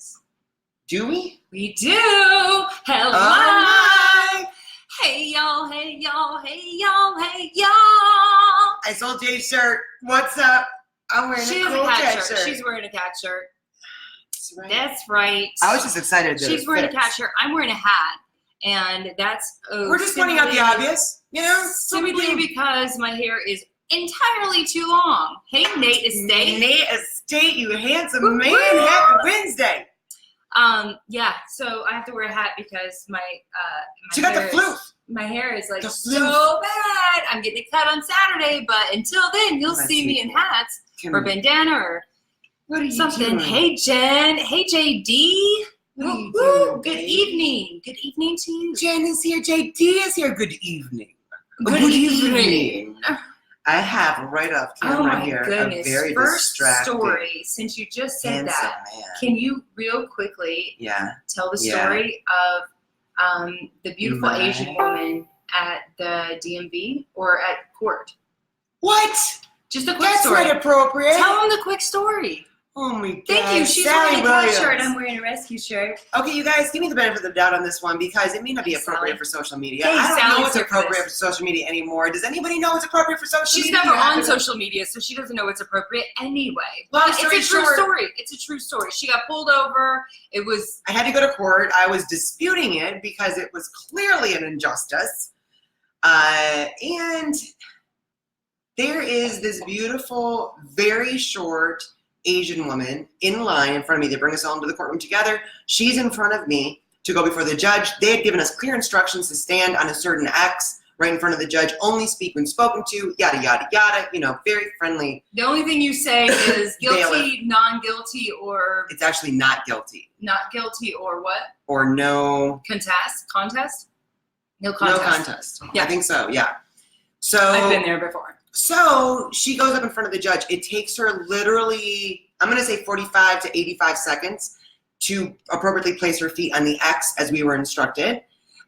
this. Do we? We do. Hello. Oh, Hey y'all, hey y'all, hey y'all, hey y'all. I sold Jay's shirt. What's up? I'm wearing She a has cool a cat shirt. shirt. She's wearing a cat shirt. That's right. That's right. I was just excited to She's wearing a cat shirt. I'm wearing a hat. And that's We're just pointing out the obvious, you know? Simply because my hair is entirely too long. Hey, Nate Estate. Nate Estate, you handsome Woo-hoo! man. Happy Wednesday. Yeah, so I have to wear a hat because my She got the hair flu. My hair is like The so flu. bad. I'm getting it cut on Saturday, but until then, you'll Let's see me in hats Can or we- bandana or What are you something. doing? Hey, Jen. Hey, JD. What are you Woo-hoo. doing, Good babe? evening. Good evening to you. Jen is here. JD is here. Good evening. Good evening. I have right off Oh camera my here goodness. a very First distracted, story, since you just said handsome that, man. can you real quickly Yeah. tell the Yeah. story of the beautiful Right. Asian woman at the DMV or at court? What? Just a quick That's story. not appropriate. Tell them the quick story. Oh my god. Thank you. She's Sally wearing a cat Williams. shirt. I'm wearing a rescue shirt. Okay, you guys, give me the benefit of the doubt on this one because it may not be Thanks, appropriate Sally. for social media. Thanks, I don't Sally's know what's here for appropriate for this. social media anymore. Does anybody know what's appropriate for social She's media? never You have on to- social media, so she doesn't know what's appropriate anyway. Long But story it's a true short- story. It's a true story. She got pulled over. It was I had to go to court. I was disputing it because it was clearly an injustice. And there is this beautiful, very short Asian woman in line in front of me. They bring us all into the courtroom together. She's in front of me to go before the judge. They had given us clear instructions to stand on a certain X right in front of the judge, only speak when spoken to, yada, yada, yada. You know, very friendly. the only thing you say is guilty, Bailiff. non-guilty, or It's actually not guilty not guilty, or what? or no Contest? No contest. No contest. Yeah. I think so, yeah. So I've been there before. So she goes up in front of the judge. It takes her literally, I'm going to say 45 to 85 seconds to appropriately place her feet on the X as we were instructed.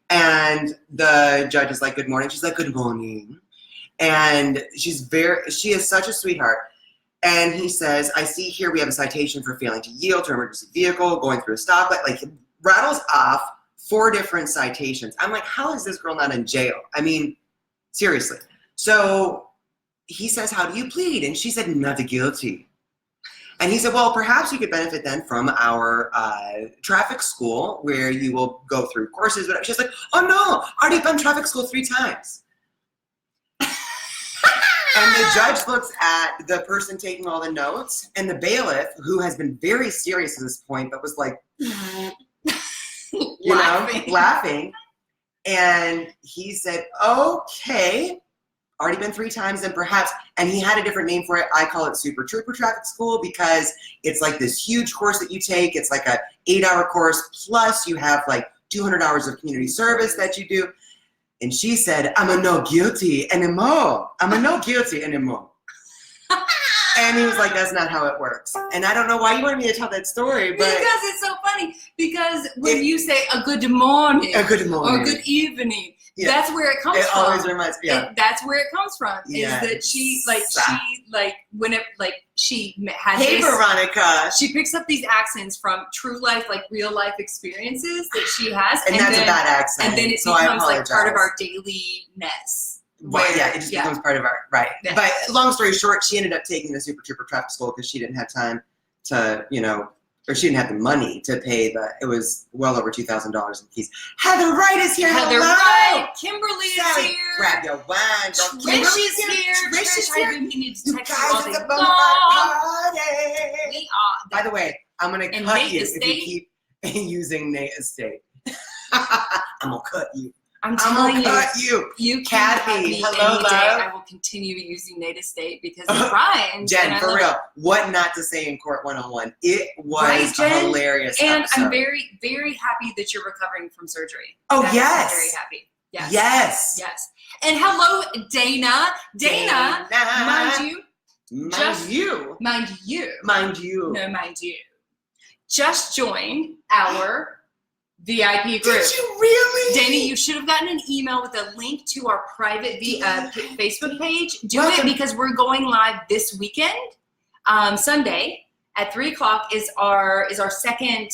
And the judge is like, good morning. She's like, good morning. And she is such a sweetheart. And he says, I see here we have a citation for failing to yield to an emergency vehicle, going through a stoplight. Like, rattles off 4 different citations. I'm like, how is this girl not in jail? I mean, seriously. So he says, how do you plead? And she said, not guilty. And he said, well, perhaps you could benefit then from our traffic school where you will go through courses. But she's like, oh no, I already done traffic school 3 times. And the judge looks at the person taking all the notes and the bailiff, who has been very serious at this point, but was like, laughing. And he said, okay. Already been 3 times, and perhaps, and he had a different name for it. I call it Super Trooper Traffic School because it's like this huge course that you take. It's like a 8-hour course, plus you have like 200 hours of community service that you do. And she said, I'm a no guilty anymore. I'm a no guilty anymore. And he was like, that's not how it works. And I don't know why you wanted me to tell that story, but Because it's so funny. Because when you say a good morning, a good morning. or good evening, Yeah. that's where it comes It from. always reminds me. Yeah. That's where it comes from. Yes. Is that she had Hey, this, Veronica. she picks up these accents from true life, like real life experiences that she has, And that's a bad accent. and then it so I becomes like part of apologize. our daily mess. Well, yeah, it just becomes part of our, right. Yeah. But long story short, she ended up taking the Super Trooper Traffic School because she didn't have time to, or she didn't have the money to pay it was well over $2,000 in fees. Heather Wright is here. Heather Hello. Wright, Kimberly Sally, is here. grab your wine. Girl. Trish Kimberly's is here. Trish is I here. didn't need to You text guys, you all it's day a bona fide long. party. We are. By the way, I'm going to And cut Nate you Estate? if you keep using Nate Estate. I'm going to cut you. I'm I'm telling going to you. cut you. You can Kathy, have me hello, any day. love. I will continue using Nate Estate because it rhymes. Jen, and I for love real, it. what not to say in Court 101? It was Right, a Jen? hilarious And episode. I'm very, very happy that you're recovering from surgery. Oh, That makes me yes. very happy. Yes. Yes. Yes. And hello, Dana. Dana, mind you, Mind you. just joined our VIP group. Did you really? Dana, you should have gotten an email with a link to our private Facebook page. Do Welcome. it because we're going live this weekend, Sunday, at 3:00 is our second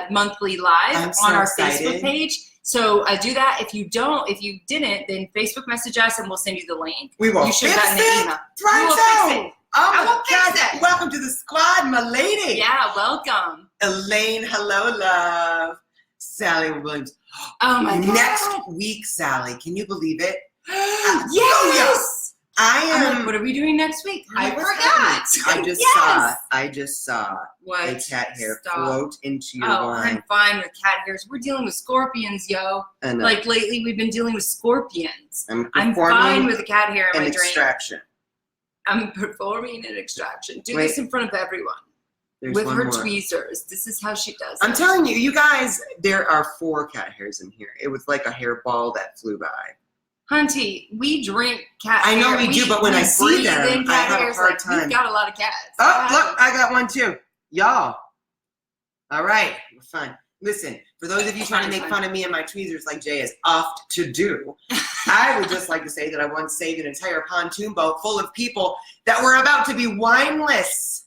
monthly live I'm so on our excited. Facebook page. So do that. If you didn't, then Facebook message us and we'll send you the link. We will You should fix have gotten the email. it. Right We will so. fix it. Oh I my will fix God. it. Welcome to the squad, my lady. Yeah, welcome. Elaine, hello, love. Sally Williams. Oh my God. Next week, Sally. Can you believe it? Yes. I I'm am. like, what are we doing next week? I What's forgot. happening? I just saw What? a cat hair Stop. float into your Oh, wine. I'm fine with cat hairs. We're dealing with scorpions, yo. And Like lately, we've been dealing with scorpions. I'm I'm performing fine with a cat hair in an my drink. extraction. I'm performing an extraction. Do Wait. this in front of everyone There's with one her more. tweezers. This is how she does I'm it. telling you, you guys, there are 4 cat hairs in here. It was like a hairball that flew by. Hunty, we drink cat I know hair. we do, but when I see breathe them, in I cat have a hairs, hard like, time. We've got a lot of cats. Oh, look, I got one too. Y'all. All right, we're fine. Listen, for those of you trying to make fun of me and my tweezers like Jay is oft to do, I would just like to say that I once saved an entire pontoon boat full of people that were about to be wineless.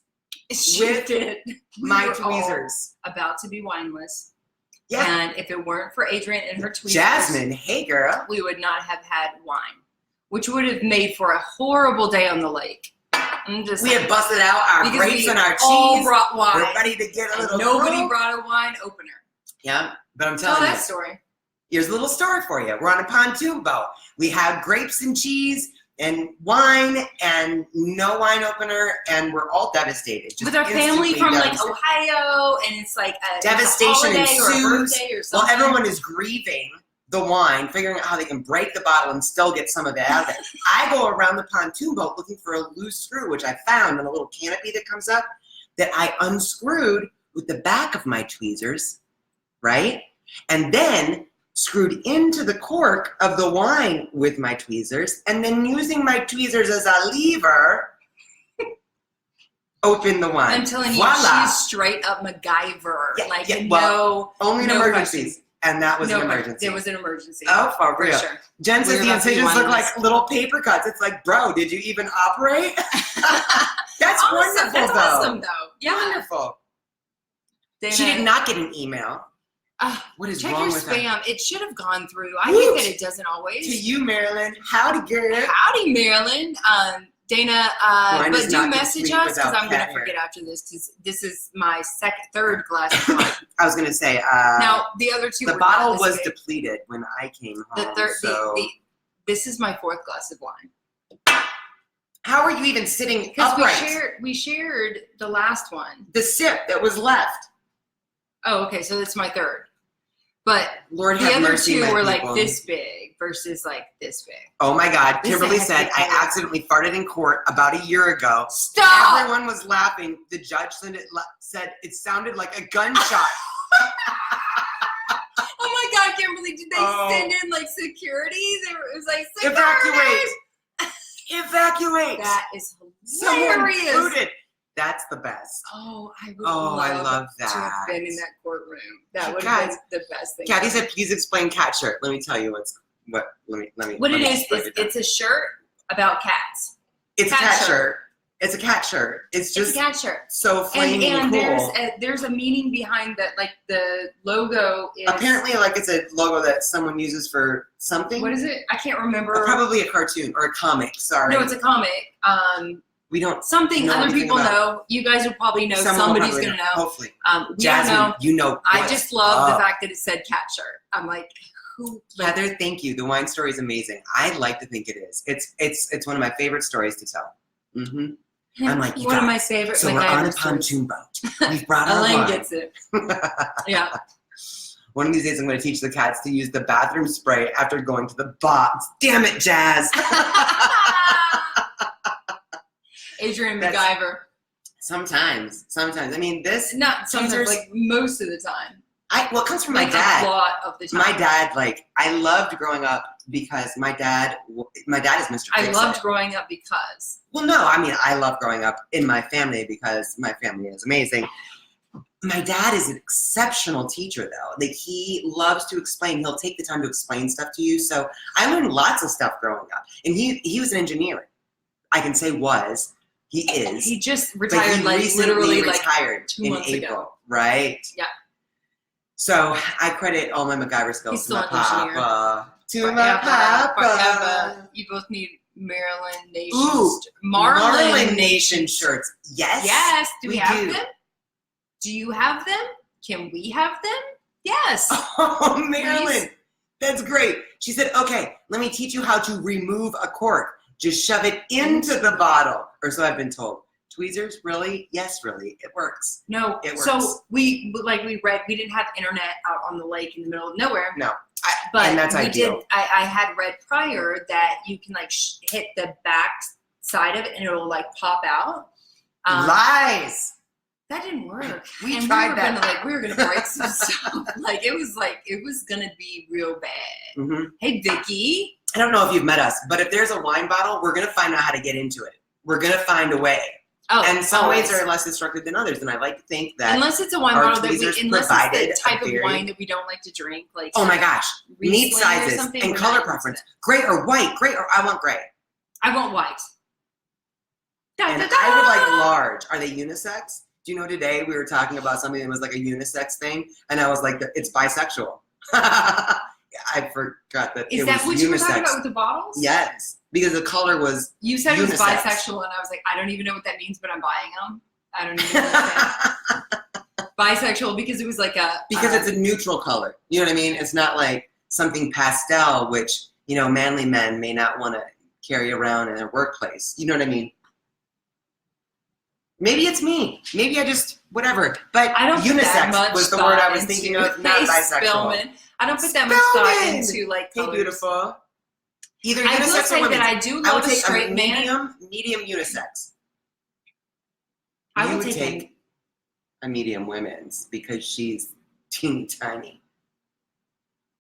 She with did. My We were all tweezers. about to be wineless. Yeah. And if it weren't for Adrian and her tweezers, Jasmine, hey girl. we would not have had wine, which would have made for a horrible day on the lake. I'm just We had busted out our because grapes we and our all cheese. brought wine. We're ready to get a And little nobody cool. brought a wine opener. Yeah, but I'm Tell telling you. that story. Here's a little story for you. We're on a pontoon boat. We have grapes and cheese and wine and no wine opener, and we're all devastated. Just With our family instantly from like devastated. Ohio, and it's like a Devastation holiday or a ensues. birthday or Well, something. everyone is grieving the wine, figuring out how they can break the bottle and still get some of it out of it. I go around the pontoon boat looking for a loose screw, which I found on a little canopy that comes up, that I unscrewed with the back of my tweezers, right? And then screwed into the cork of the wine with my tweezers, and then using my tweezers as a lever, open the wine. I'm telling you, Voila. she's straight up MacGyver. Yeah, like yeah, well, no, Only in no emergencies. And that was no, an emergency. There was an emergency. Oh, for for real. sure. Jen We says were the about to be incisions look wineless. like little paper cuts. It's like, bro, did you even operate? That's Awesome. wonderful, That's though. awesome, though. Yeah. Wonderful. Dana, She did not get an email. What is check wrong your with spam. that? It should have gone through. I Woot. think that it doesn't always. To you, Marilyn. Howdy, girl. Howdy, Marilyn. Dana, Wine but is do not message complete us because without I'm going cat to hair. forget after this because this is my third glass of wine. I was going to say, Now, the other two the were bottle not this was big. depleted when I came The home. third, so. this is my fourth glass of wine. How are you even sitting Because upright? we shared the last one. The sip that was left. Oh, okay, so that's my third. But Lord the have other mercy, two my were people. like this big versus like this big. Oh my God. This is a Kimberly hectic said, I color. accidentally farted in court about a year ago. Stop! Everyone was laughing. The judge said it sounded like a gunshot. Oh my God, Kimberly, did they Oh. send in like security? It was like security. Evacuate! Evacuate! That is Someone hilarious. booted. That's the best. Oh, I would Oh, I love love to have that. been in that courtroom. That You would have guys- been the best thing. Kathy said, please explain cat shirt. Let me tell you let me. What let it me is, break it down. it's a shirt about cats. It's a cat cat shirt. shirt. It's a cat shirt. It's It's just a cat shirt. so And flaming cool. there's a meaning behind that. Like the logo is Apparently, like it's a logo that someone uses for something. What is it? I can't remember. Probably a cartoon or a comic. Sorry. No, it's a comic. We don't. Something know other anything people about- know. You guys will probably know. Someone will Somebody's probably gonna know. Hopefully. We don't Jasmine, know. you know. I what's just love the up. fact that it said cat shirt. I'm like, who? Heather, thank you. The wine story is amazing. I'd like to think it is. It's one of my favorite stories to tell. Mm-hmm. I'm like, you one of got my favorite. So we're on a MacGyver stories. pontoon boat. We've brought our Elaine wine. gets it. Yeah. One of these days, I'm going to teach the cats to use the bathroom spray after going to the box. Damn it, Jazz. Adrian That's- MacGyver. Sometimes. I mean, this. Not sometimes, Teachers- like most of the time. Well, it comes from my Like, dad. A lot of the time. My dad, like, I loved growing up because my dad is Mr. I Fix-It. loved growing up because. Well, no, I mean, I love growing up in my family because my family is amazing. My dad is an exceptional teacher, though. Like, he loves to explain. He'll take the time to explain stuff to you. So I learned lots of stuff growing up. And he was an engineer. I can say was. He is. He just But retired, he like recently literally, like retired 2 in months April, ago. right? Yeah. So I credit all my MacGyver He's skills to still my an engineer. papa. To my Forever, papa. forever. You both need Maryland Nation. Ooh, Marlin Nation shirts. Yes. Yes. Do we have do. them? Do you have them? Can we have them? Yes. Oh, Marilyn, Please? that's great. She said, okay, let me teach you how to remove a cork. Just shove it into the bottle. Or so I've been told. Tweezers, really? Yes, really. It works. No. It works. So we read, we didn't have internet out on the lake in the middle of nowhere. No. But and that's we ideal. did. I had read prior that you can like hit the back side of it and it'll like pop out. Lies. That didn't work. We and tried we were that. we were gonna break some stuff. It was gonna be real bad. Mm-hmm. Hey Vicky. I don't know if you've met us, but if there's a wine bottle, we're going to find out how to get into it. We're going to find a way. Oh, And some always. ways are less instructed than others. And I like to think that. Unless it's a wine our bottle that tweezers unless provided it's the type a of very- wine that we don't like to drink, like Oh my gosh. Neat Riesling or sizes something, and we're color not preference. into Gray or white. Gray or I want gray. that. I want white. Da, And da, da. I would like large. Are they unisex? Do you know today we were talking about something that was like a unisex thing? And I was like, it's bisexual. I forgot that Is it that was what you were talking unisex. about with the bottles? Yes. Because the color was You said it was unisex. bisexual, and I was like, I don't even know what that means, but I'm buying them. I don't even know what bisexual because it was like a because it's a neutral color. You know what I mean? It's not like something pastel, which, you know, manly men may not want to carry around in their workplace. You know what I mean? Maybe it's me. Maybe I just, whatever. But I don't put that unisex much was the word I was thought thinking into- of, not Hey, bisexual. Spillman. I don't put that much thought Spillman! into like Hey, colors. beautiful. Either I will unisex or say women's. that I do I would love a take straight a man. medium unisex. I You would would take take a medium women's because she's teeny tiny.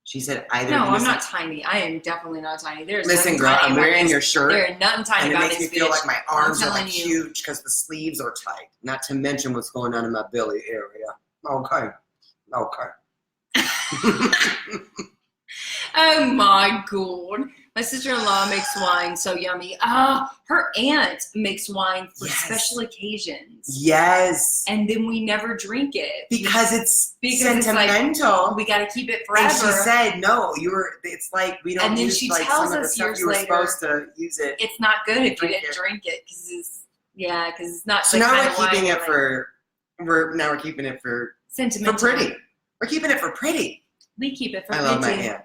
She said either No, unisex. I'm not tiny. I am definitely not tiny. There's Listen, nothing girl, tiny I'm about wearing this. your shirt. There is nothing tiny And it about makes me this feel bitch. like my arms are telling like you. huge because the sleeves are tight. Not to mention what's going on in my belly area. Okay. Oh my god. My sister-in-law makes wine so yummy. Her aunt makes wine for Yes. special occasions. Yes. And then we never drink it. Because it's Because it's like, sentimental. we gotta keep it forever. and she said, no, it's like we don't And then use she like tells some of the us stuff years you were later, supposed to use it. it's not good if you Drink didn't it. drink it because it's not. So the now kind we're of wine keeping you it like. for keeping it for Sentimental. pretty. We're keeping it for pretty. We keep it for I love my pretty. aunt.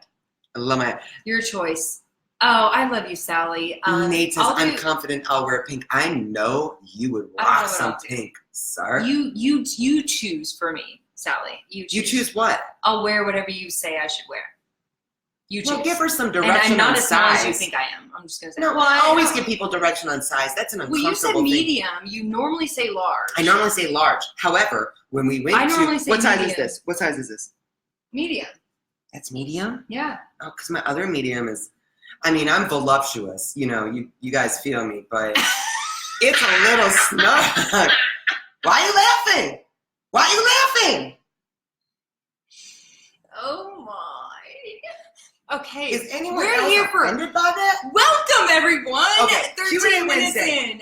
I love my aunt. Your choice. Oh, I love you, Sally. Nate says, I'll I'm do- confident I'll wear pink. I know you would I don't know rock what some I'll do. pink, sir. You choose for me, Sally. You choose what? I'll wear whatever you say I should wear. You choose. Well, give her some and direction I'm not on as small size. as you think I am. I'm just gonna say. No, well, I always know. give people direction on size. That's an Well, uncomfortable you said thing. medium. You normally say large. I normally say large. However, when we went I normally to say what size is medium. this? What size is this? Medium. That's medium? Yeah. Oh, because my other medium is, I mean, I'm voluptuous. You know, you guys feel me, but it's a little snug. Why are you laughing? Why are you laughing? Oh my. Okay. Is anyone we're else here for offended by that? welcome everyone. Okay, 13 Q&A minutes Wednesday. in.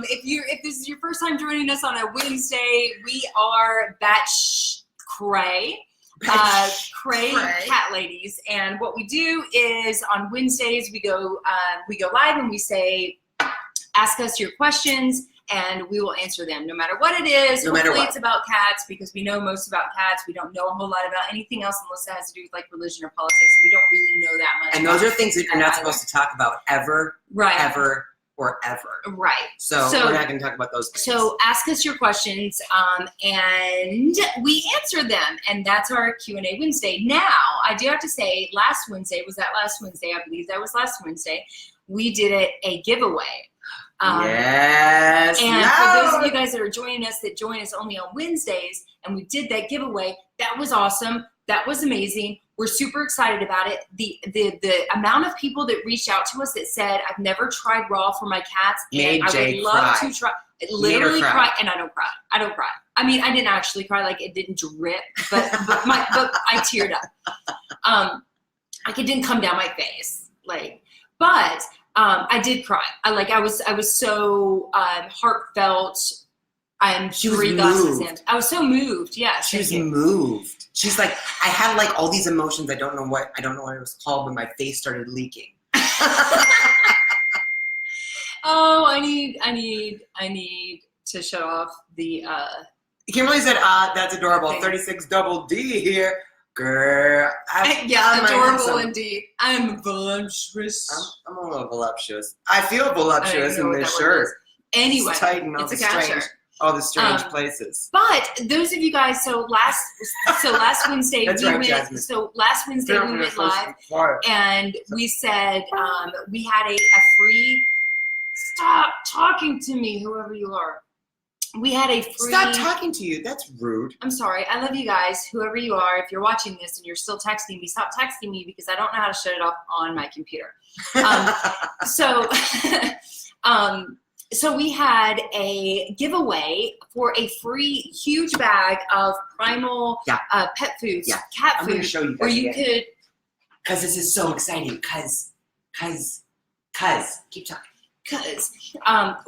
If this is your first time joining us on a Wednesday, we are batch cray. Cray Cat Ladies, and what we do is on Wednesdays we go live and we say, ask us your questions and we will answer them no matter what it is. No matter Hopefully what. it's about cats because we know most about cats. We don't know a whole lot about anything else unless it has to do with like religion or politics. We don't really know that much. And those about are things that you're not supposed to talk about ever, right, ever, or ever. right. So we're not going to talk about those things. So ask us your questions, and we answer them, and that's our Q&A Wednesday. Now, I do have to say, last Wednesday, I believe that was last Wednesday, we did a giveaway. Yes. And for those of you guys that are joining us, that join us only on Wednesdays, and we did that giveaway, that was awesome. That was amazing. We're super excited about it. The amount of people that reached out to us that said, I've never tried raw for my cats, and Made I Jay would love cry. to try. Made Literally her cry, cry. and I don't cry. I mean, I didn't actually cry, like it didn't drip, but I teared up. Like it didn't come down my face, like. But I did cry. I was so heartfelt. She was 3 glasses moved. in. I was so moved. Yes. She was moved. She's like, I had like all these emotions. I don't know what it was called, but my face started leaking. Oh, I need to shut off the. Kimberly said, that's adorable. Okay. 36 double D here. Girl. Adorable indeed. I'm voluptuous. I'm a little voluptuous. I feel voluptuous I don't even know in what this that word shirt. is. Anyway, It's tight in it's a cat shirt. all the strange places. But those of you guys, so last Wednesday That's we right, went. Jasmine. So last Wednesday we went live, and we said we had a free. Stop talking to me, whoever you are. We had a free. Stop talking to you. That's rude. I'm sorry. I love you guys, whoever you are. If you're watching this and you're still texting me, stop texting me because I don't know how to shut it off on my computer. So we had a giveaway for a free huge bag of Primal pet foods, cat I'm going to food, show you guys where you again. could. Because this is so exciting. Cause. Keep talking. Because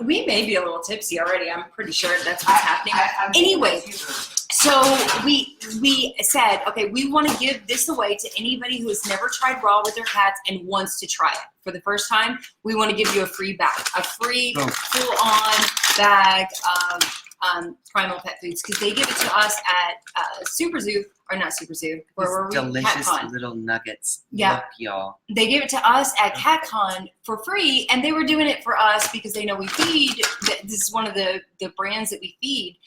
we may be a little tipsy already. I'm pretty sure that's what's happening. Anyway, so we said, okay, we want to give this away to anybody who has never tried raw with their cats and wants to try it for the first time. We want to give you a free bag, a free full-on bag of Primal Pet Foods because they give it to us at Super Zoo, or not Super Zoo, where were we? Delicious CatCon. little nuggets. Yeah. Look, y'all. They gave it to us at CatCon for free, and they were doing it for us because they know we feed. This is one of the brands that we feed.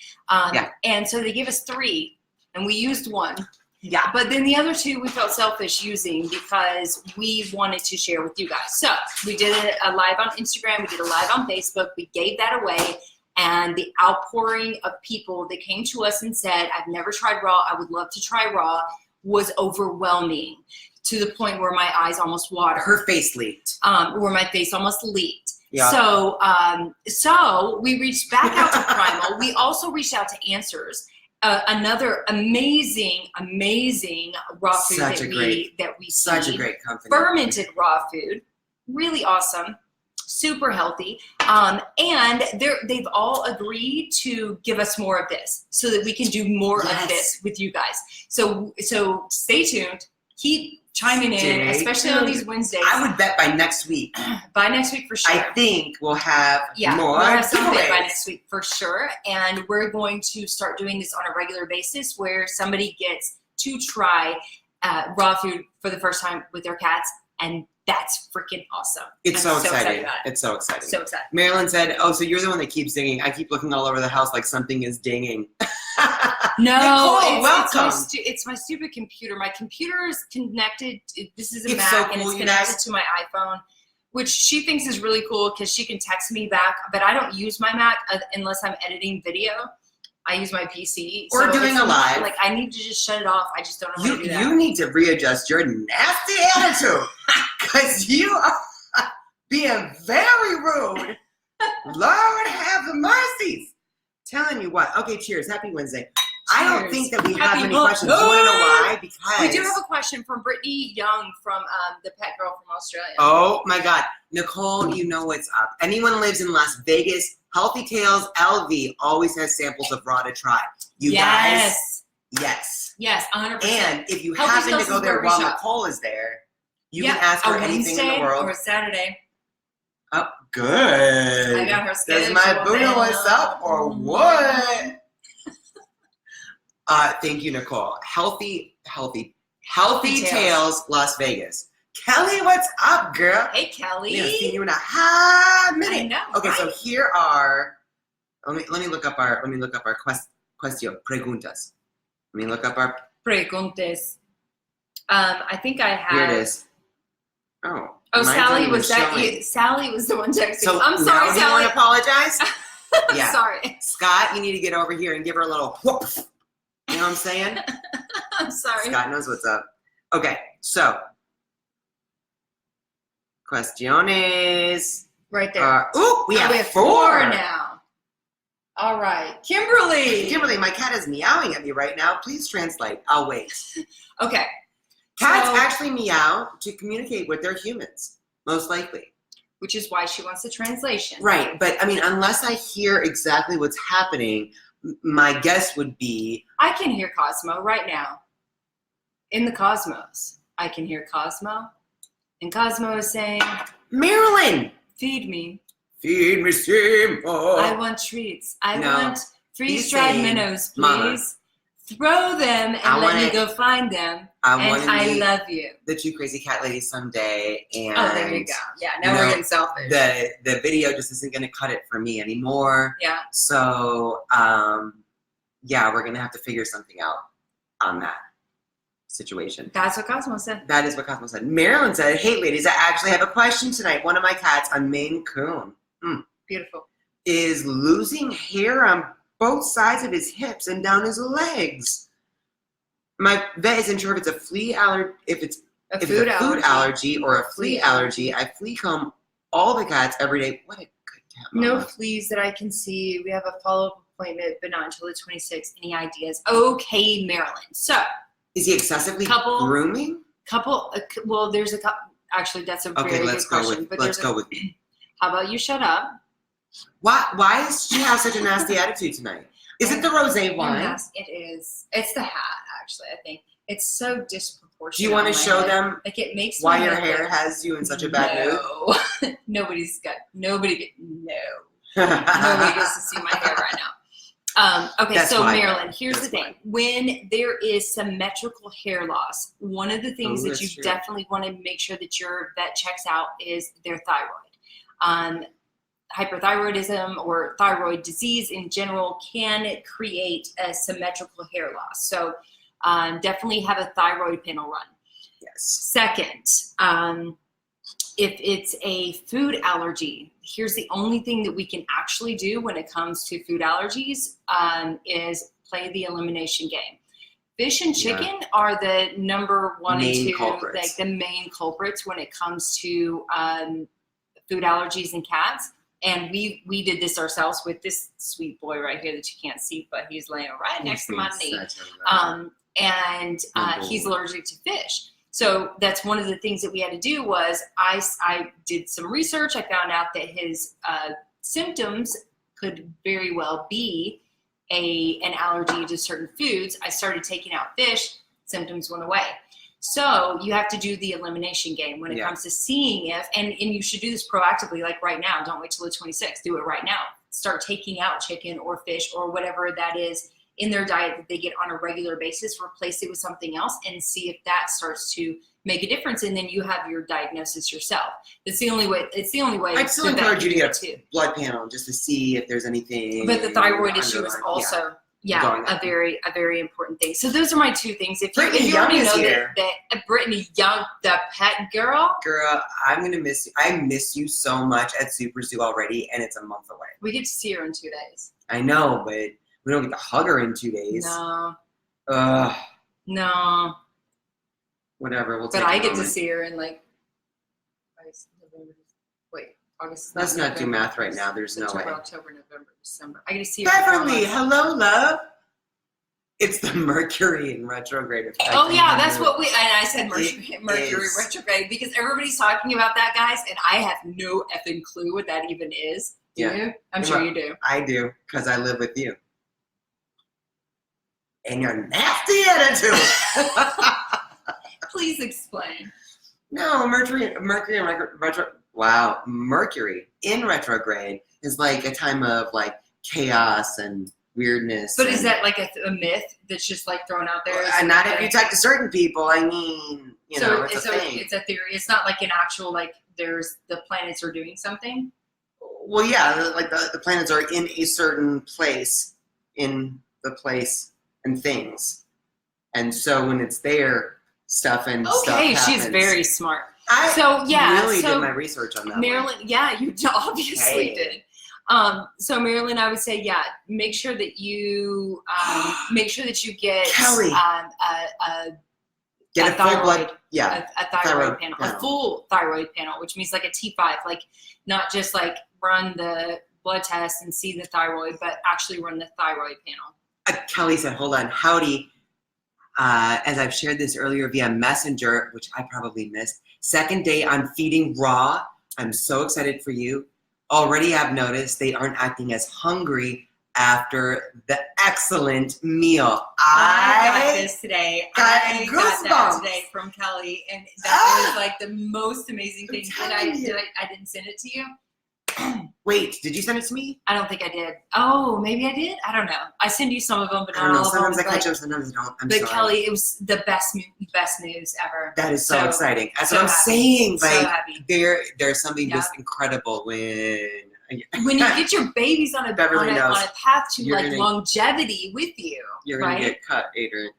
And so they gave us 3, and we used 1. Yeah. But then the other 2 we felt selfish using because we wanted to share with you guys. So we did a live on Instagram. We did a live on Facebook. We gave that away. And the outpouring of people that came to us and said, I've never tried raw, I would love to try raw, was overwhelming to the point where my eyes almost watered. Her face leaked. Where my face almost leaked. Yeah. So we reached back out to Primal. We also reached out to Answers, another amazing raw food Such that a great company. fermented raw food, really awesome. Super healthy, and they've all agreed to give us more of this so that we can do more of this with you guys. So stay tuned. Keep chiming in, especially on these Wednesdays. I would bet by next week. By next week for sure. I think we'll have more. We'll have something giveaways. by next week for sure, and we're going to start doing this on a regular basis where somebody gets to try raw food for the first time with their cats, and that's freaking awesome. It's so exciting. about it. It's so exciting. So excited. Marilyn said, oh, so you're the one that keeps dinging. I keep looking all over the house like something is dinging. No, Nicole, welcome. It's my stupid computer. My computer is connected. This is a It's Mac, so and cool, it's you connected guys. to my iPhone, which she thinks is really cool because she can text me back. But I don't use my Mac unless I'm editing video. I use my PC. Or doing it's a live. Like, I need to just shut it off. I just don't know how to do that. You need to readjust your nasty attitude because you are being very rude. Lord have the mercies. Telling you what. Okay, cheers. Happy Wednesday. I don't Cheers. think that we have Happy any questions. You want to know why? Because We do have a question from Brittany Young from the pet girl from Australia. oh my God, Nicole, you know what's up. Anyone lives in Las Vegas, Healthy Tales LV always has samples of raw to try. You guys, yes. Yes, 100%. And if you Healthy happen to Tales go is there where we while shop. Nicole is there, you can ask her a anything in Wednesday the world. or a Saturday. Oh, good. I got her Does schedule. my Buddha what's up or what? Thank you, Nicole. Healthy Tales. Tales, Las Vegas. Kelly, what's up, girl? Hey, Kelly. We haven't seen you in a hot minute. I know. Okay, right? so here are. Let me look up our question preguntas. Let me look up our. Preguntes. I think I have. Here it is. Oh. Oh, mine's not Sally, even was that showing. you? Sally was the one texting. So I'm sorry, now do you Sally. want to apologize? Yeah. Sorry. Scott, you need to get over here and give her a little whoop. You know what I'm saying? I'm sorry. Scott knows what's up. Okay, so questiones. Right there. We have four four now. All right. Kimberly. Kimberly, my cat is meowing at me right now. Please translate. I'll wait. Okay. Cats So- actually meow to communicate with their humans, most likely. which is why she wants the translation. Right, but I mean, unless I hear exactly what's happening, my guess would be... I can hear Cosmo right now. In the cosmos, I can hear Cosmo. And Cosmo is saying, Marilyn! feed me. Feed me simple. I want treats. I No, want he's freeze-dried saying, minnows, please. Mama, Throw them and I let me wanna- go find them. I And want to I meet love you. the two crazy cat ladies someday, and Oh, there you go. Yeah, now you we're know, getting selfish. the video just isn't going to cut it for me anymore. Yeah. So, yeah, we're going to have to figure something out on that situation. That's what Cosmo said. That is what Cosmo said. Marilyn said, hey, ladies, I actually have a question tonight. One of my cats, a Maine Coon, Beautiful. is losing hair on both sides of his hips and down his legs. My vet isn't sure if it's a flea allergy, if it's A a food food allergy. allergy or a flea allergy. I flea comb all the cats every day. What a good cat mama. No fleas that I can see. We have a follow-up appointment, but not until the 26th. Any ideas? Okay, Marilyn. So, Is he excessively grooming? well, there's a couple. Actually, that's a Okay, very let's good go question. with But let's there's go with. how about you shut up? Why does she have such a nasty attitude tonight? Is it the rosé wine? Yes, it is. It's the hat, actually, I think. It's so disproportionate. Do you want to on my show head. them Like, it makes why my your head hair look- has you in such a bad mood? No. Nobody gets to see my hair right now. Okay, That's so why. Marilyn, here's That's the thing. When there is symmetrical hair loss, one of the things that that's you true. definitely want to make sure that your vet checks out is their thyroid. Hyperthyroidism or thyroid disease in general can create a symmetrical hair loss. So definitely have a thyroid panel run. Yes. Second, if it's a food allergy, here's the only thing that we can actually do when it comes to food allergies is play the elimination game. Fish and chicken are the number one Main and two, culprits. like the main culprits when it comes to food allergies in cats. And we did this ourselves with this sweet boy right here that you can't see, but he's laying right next to my knee. He's allergic to fish. So that's one of the things that we had to do was I did some research. I found out that his symptoms could very well be an allergy to certain foods. I started taking out fish, symptoms went away. So you have to do the elimination game when it comes to seeing if, and you should do this proactively, like right now. Don't wait till the 26th. Do it right now. Start taking out chicken or fish or whatever that is in their diet that they get on a regular basis, replace it with something else and see if that starts to make a difference. And then you have your diagnosis yourself. It's the only way. It's the only way. I'd still the vet encourage you to can get do it a blood panel just to see if there's anything. But the thyroid issue is underlying- also going a on. very important thing. So those are my two things. If Brittany you already Young is know here. that Brittany Young, the pet girl, Girl, I'm gonna miss you. I miss you so much at Super Zoo already, and it's a month away. we get to see her in 2 days. I know, but we don't get to hug her in 2 days. No, Ugh. Whatever. We'll but take I a get to moment. see her in like August. Let's not do November, math right now. There's no way. September, October, November, December. I get to see her. Beverly, hello, love. It's the Mercury in retrograde effect. Oh yeah, that's what we. And I said Mercury is. retrograde because everybody's talking about that, guys, and I have no effing clue what that even is. Do you? I'm sure you do. I do, because I live with you. And your nasty attitude. Please explain. No, Mercury in Mercury in retrograde is like a time of like chaos and weirdness. But is and- that like a myth that's just like thrown out there? And not if you talk to certain people. I mean, you know, it's a thing. It's a theory. It's not like an actual like there's the planets are doing something. Well, yeah, like the planets are in a certain place in the place and things, and so when it's there, stuff stuff Okay, she's happens. very smart. I really so did my research on that. Marilyn, yeah, you obviously Hey. did. So Marilyn, I would say, yeah, make sure that you get Kelly. Get a full thyroid, blood, yeah, a thyroid Thyroid panel, panel. a full thyroid panel, which means like a T5, like not just like run the blood test and see the thyroid, but actually run the thyroid panel. Kelly said, hold on, howdy. As I've shared this earlier via Messenger, which I probably missed, second day on feeding raw I'm so excited for you. Already I've noticed they aren't acting as hungry after the excellent meal. I got this today. I got that goosebumps. today from Kelly, and that was like the most amazing thing. I didn't send it to you? Wait, did you send it to me? I don't think I did. Oh, maybe I did. I don't know. I send you some of them, but I not don't know. all of them. Sometimes I catch them, sometimes I don't. I'm but sorry. Kelly, it was the best news ever. That is so exciting. That's so what I'm happy. saying. So Like happy. there's something just incredible when When you get your babies on a path to like longevity with you, you're gonna get cut, Adrian.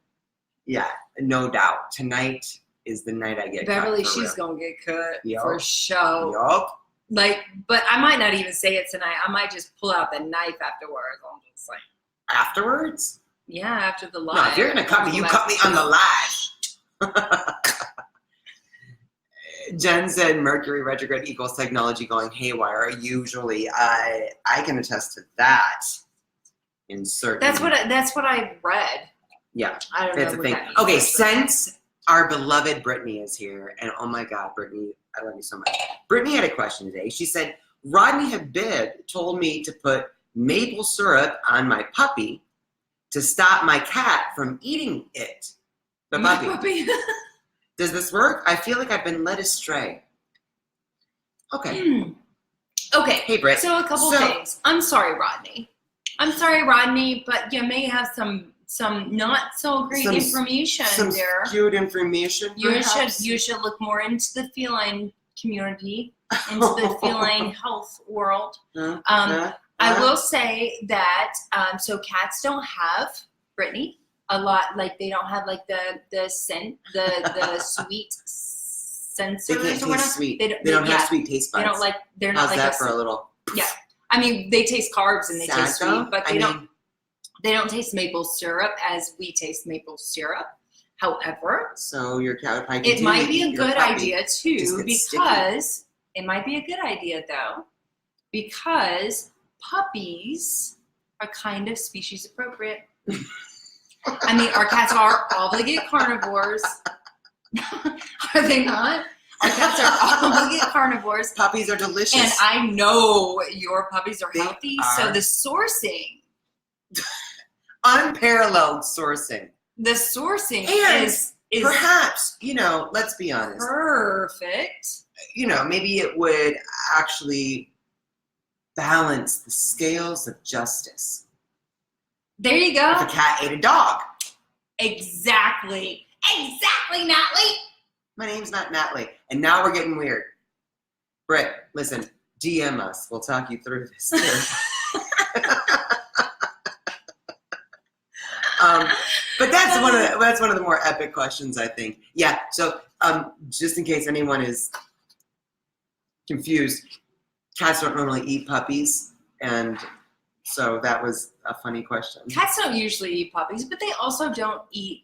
Yeah, no doubt. Tonight is the night I get Beverly, cut. she's gonna get cut Yup. for sure. Yup. Like, but I might not even say it tonight. I might just pull out the knife afterwards. I'm just like, afterwards? Yeah, after the live. No, if you're gonna cut me, you cut me on the live. Jen said Mercury retrograde equals technology going haywire. Usually, I can attest to that. In certain. That's what I read. Yeah, I don't know. it's a thing. Okay, since our beloved Brittany is here, and oh my God, Brittany, I love you so much. Brittany had a question today. She said, Rodney Habib told me to put maple syrup on my puppy to stop my cat from eating it. The puppy. Does this work? I feel like I've been led astray. Okay. Okay. Hey, Britt. So a couple things. I'm sorry, Rodney, but you may have some not so great information there. Skewed information. You should look more into the feline community, into the feline health world. I will say that so cats don't have, Brittany, a lot, like they don't have like the scent, the sweet sensors. They can't or taste sweet. They don't have sweet taste buds. They don't like. They're not How's like that for a little? Yeah, I mean they taste carbs and they taste sweet, but they don't taste maple syrup as we taste maple syrup. However, so your cat would probably it might be a good idea too, because it might be a good idea though, because puppies are kind of species appropriate. I mean, our cats are obligate carnivores. Are they not? Our cats are obligate carnivores. Puppies are delicious. And I know your puppies are healthy, so the sourcing. Unparalleled sourcing. The sourcing is perhaps, let's be honest. Perfect. Maybe it would actually balance the scales of justice. There you go. If a cat ate a dog. Exactly, Natalie. My name's not Natalie. And now we're getting weird. Britt, listen, DM us. We'll talk you through this too. But that's one of the more epic questions, I think. Yeah, so just in case anyone is confused, cats don't normally eat puppies, and so that was a funny question. Cats don't usually eat puppies, but they also don't eat,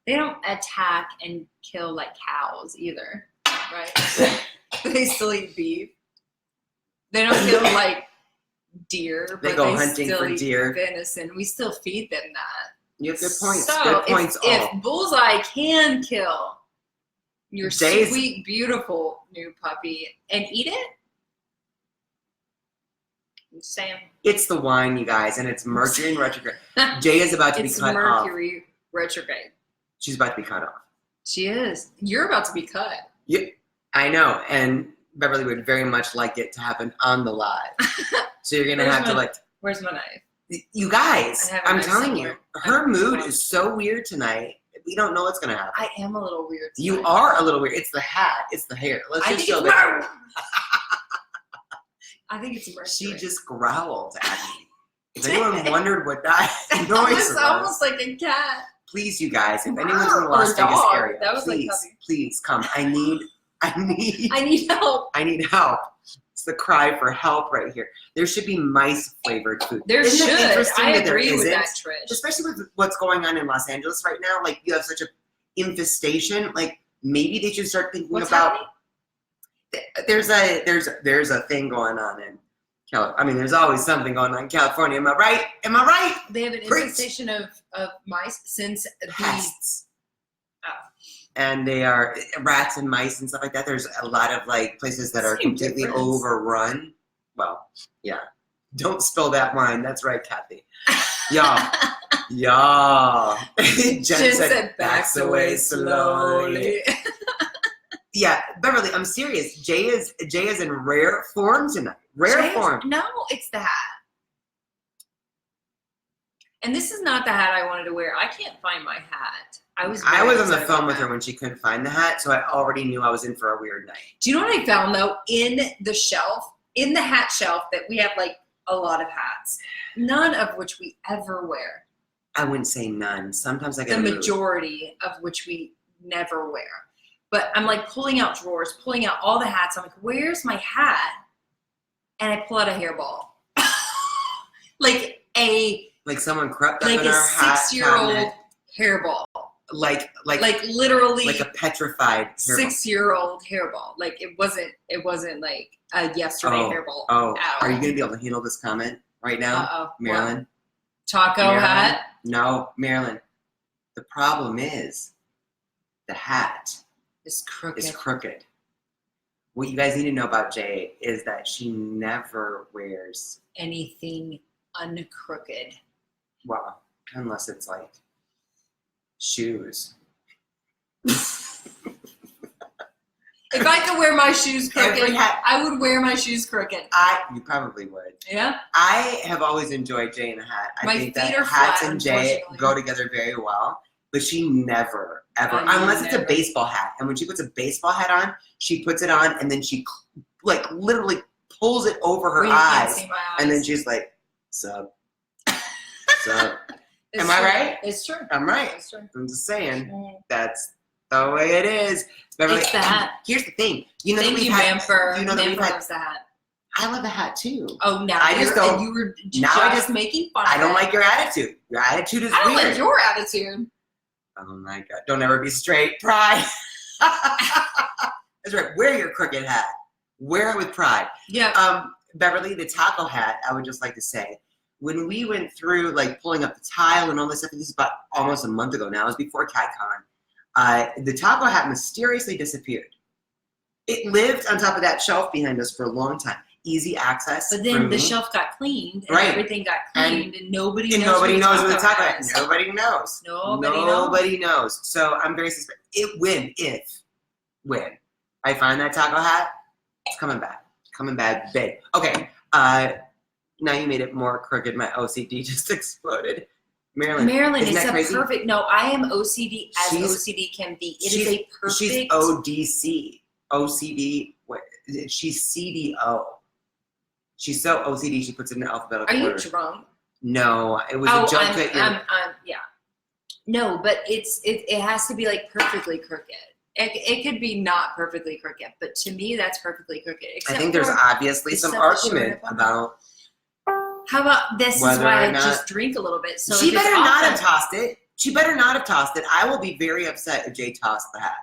they don't attack and kill like cows either, right? They still eat beef. They don't kill like deer, but they go hunting for deer. Venison. We still feed them that. You have good points. So good points. If Bullseye can kill your sweet, beautiful new puppy and eat it, I'm saying. It's the wine, you guys, and it's Mercury in retrograde. Jay is about to be cut off. It's Mercury retrograde. She's about to be cut off. She is. You're about to be cut. Yeah, I know, and Beverly would very much like it to happen on the live. So you're gonna have to Where's my knife? You guys, I'm telling you, her mood is so weird tonight. We don't know what's gonna happen. I am a little weird tonight. You are a little weird. It's the hat. It's the hair. Let's just show that. I think it's Mercury. She just growled at me. If anyone wondered what that noise was, almost like a cat. Please, you guys, if anyone's in the Las Vegas area, please come. I need help. I need help. It's the cry for help right here. There should be mice flavored food. Isn't it interesting I agree with that, Trish. Especially with what's going on in Los Angeles right now. Like, you have such an infestation. Like, maybe they should start thinking about. There's a thing going on in California. I mean, there's always something going on in California. Am I right? They have an infestation of mice since pests. and they are rats and mice and stuff like that. There's a lot of like places that are Same completely difference. overrun. Well, yeah. Don't spill that wine. That's right, Kathy. Y'all. Jen said, backs away slowly. Yeah, Beverly, I'm serious. Jay is in rare form tonight. Rare form. No, it's the hat. And this is not the hat I wanted to wear. I can't find my hat. I was on the phone with her when she couldn't find the hat, so I already knew I was in for a weird night. Do you know what I found though? In the hat shelf, that we have like a lot of hats, none of which we ever wear. I wouldn't say none. Sometimes I get the majority of which we never wear. But I'm like pulling out drawers, pulling out all the hats. I'm like, where's my hat? And I pull out a hairball. like someone crept up like in a our hat 6-year-old hairball. Like literally like a petrified hairball. 6-year-old hairball. Like it wasn't like a yesterday hairball. Oh, at are you all. gonna be able to handle this comment right now? Uh-oh. Marilyn? What? Taco Marilyn? hat? No, Marilyn. The problem is the hat Is crooked. is crooked. What you guys need to know about Jay is that she never wears, Anything uncrooked. well, unless it's like shoes. If I could wear my shoes crooked, Every hat- I would wear my shoes crooked. You probably would. Yeah? I have always enjoyed Jay in a hat. I My think feet that are hats flat, and Jay unfortunately. go together very well. But she never, ever, I unless it's a never. baseball hat. And when she puts a baseball hat on, she puts it on and then she like literally pulls it over her Where you can't eyes. see my eyes. And then she's like, sup. Sup. It's Am I true. right? It's true. I'm right. It's true. I'm just saying. That's the way it is. Beverly, It's the hat. Here's the thing. You know Thank that you, we've had, Manfer. you know that we've Manfer had, loves the hat. I love the hat too. Oh, now I just don't- you were now I just- making fun of I don't it. like your attitude. Your attitude is I don't weird. like your attitude. Oh my God. Don't ever be straight. Pride. That's right. Wear your crooked hat. Wear it with pride. Yeah. Beverly, the taco hat, I would just like to say, when we went through like pulling up the tile and all this stuff, this is about almost a month ago now, it was before CatCon, the taco hat mysteriously disappeared. It lived on top of that shelf behind us for a long time. Easy access. But for then the me. shelf got cleaned and Right. everything got cleaned and nobody And knows nobody knows where the taco hat hat is. is. Nobody knows. Nobody knows. So I'm very suspicious. When I find that taco hat, it's coming back. Coming back big. Okay. Now you made it more crooked. My OCD just exploded. Marilyn, Marilyn, isn't it's that a crazy? perfect. No, I am OCD as She's- OCD can be. It is a perfect. She's ODC. OCD. What? She's CDO. She's so OCD. She puts it in alphabetical Are you order. drunk? No, it was a joke that you're. I'm, yeah. No, but it has to be like perfectly crooked. It could be not perfectly crooked, but to me that's perfectly crooked. I Except think there's for- obviously some except for argument short about. How about this? Is whether why or I not- just drink a little bit. So She if it's better not have awesome- tossed it. She better not have tossed it. I will be very upset if Jay tossed the hat.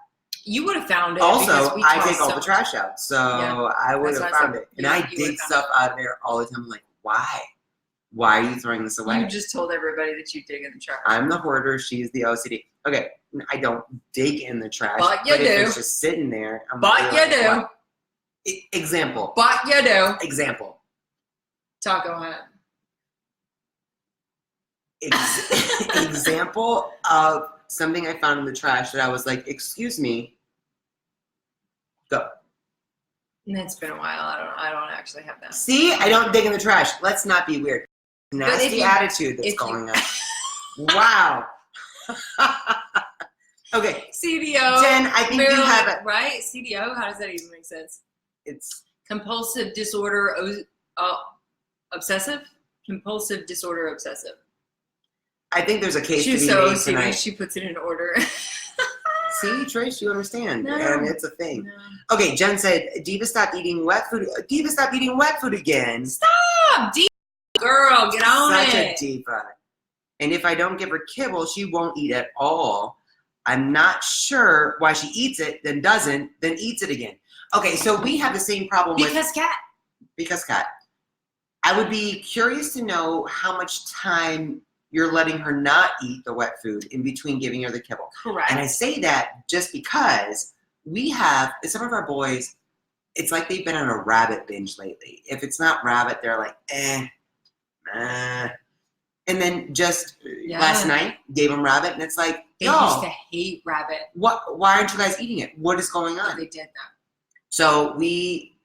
You would have found it. Also, because we I tossed take all so the much. trash out, so Yeah, I would that's have what I found said. it. And You I would've dig found stuff out of there all the time. I'm like, why? Why are you throwing this away? You just told everybody that you dig in the trash. I'm the hoarder. She's the OCD. Okay, I don't dig in the trash, But you if do. it's just sitting there, I'm But gonna be you like, do. what? Example. But you do. Example. Taco hat. Example of something I found in the trash that I was like, excuse me. Go. And it's been a while. I don't actually have that. See, I don't dig in the trash. Let's not be weird. Nasty attitude that's going on. Wow. Okay, CDO. Jen, I think you have it. Right? CDO? How does that even make sense? It's Compulsive disorder, obsessive? Compulsive disorder, obsessive. I think there's a case She's to be so made OCD, tonight. she puts it in order. See, Trish, you understand, No. and it's a thing. No. Okay, Jen said, Diva, stop eating wet food. Diva, stop eating wet food again. Stop! Girl, get on Such it. a diva. And if I don't give her kibble, she won't eat at all. I'm not sure why she eats it, then doesn't, then eats it again. Okay, so we have the same problem Because cat. because cat. I would be curious to know how much time you're letting her not eat the wet food in between giving her the kibble. Correct. And I say that just because we have, some of our boys, it's like they've been on a rabbit binge lately. If it's not rabbit, they're like, And then just last night, gave them rabbit, and it's like, they used to hate rabbit. Why aren't you guys eating it? What is going on? They did that. So we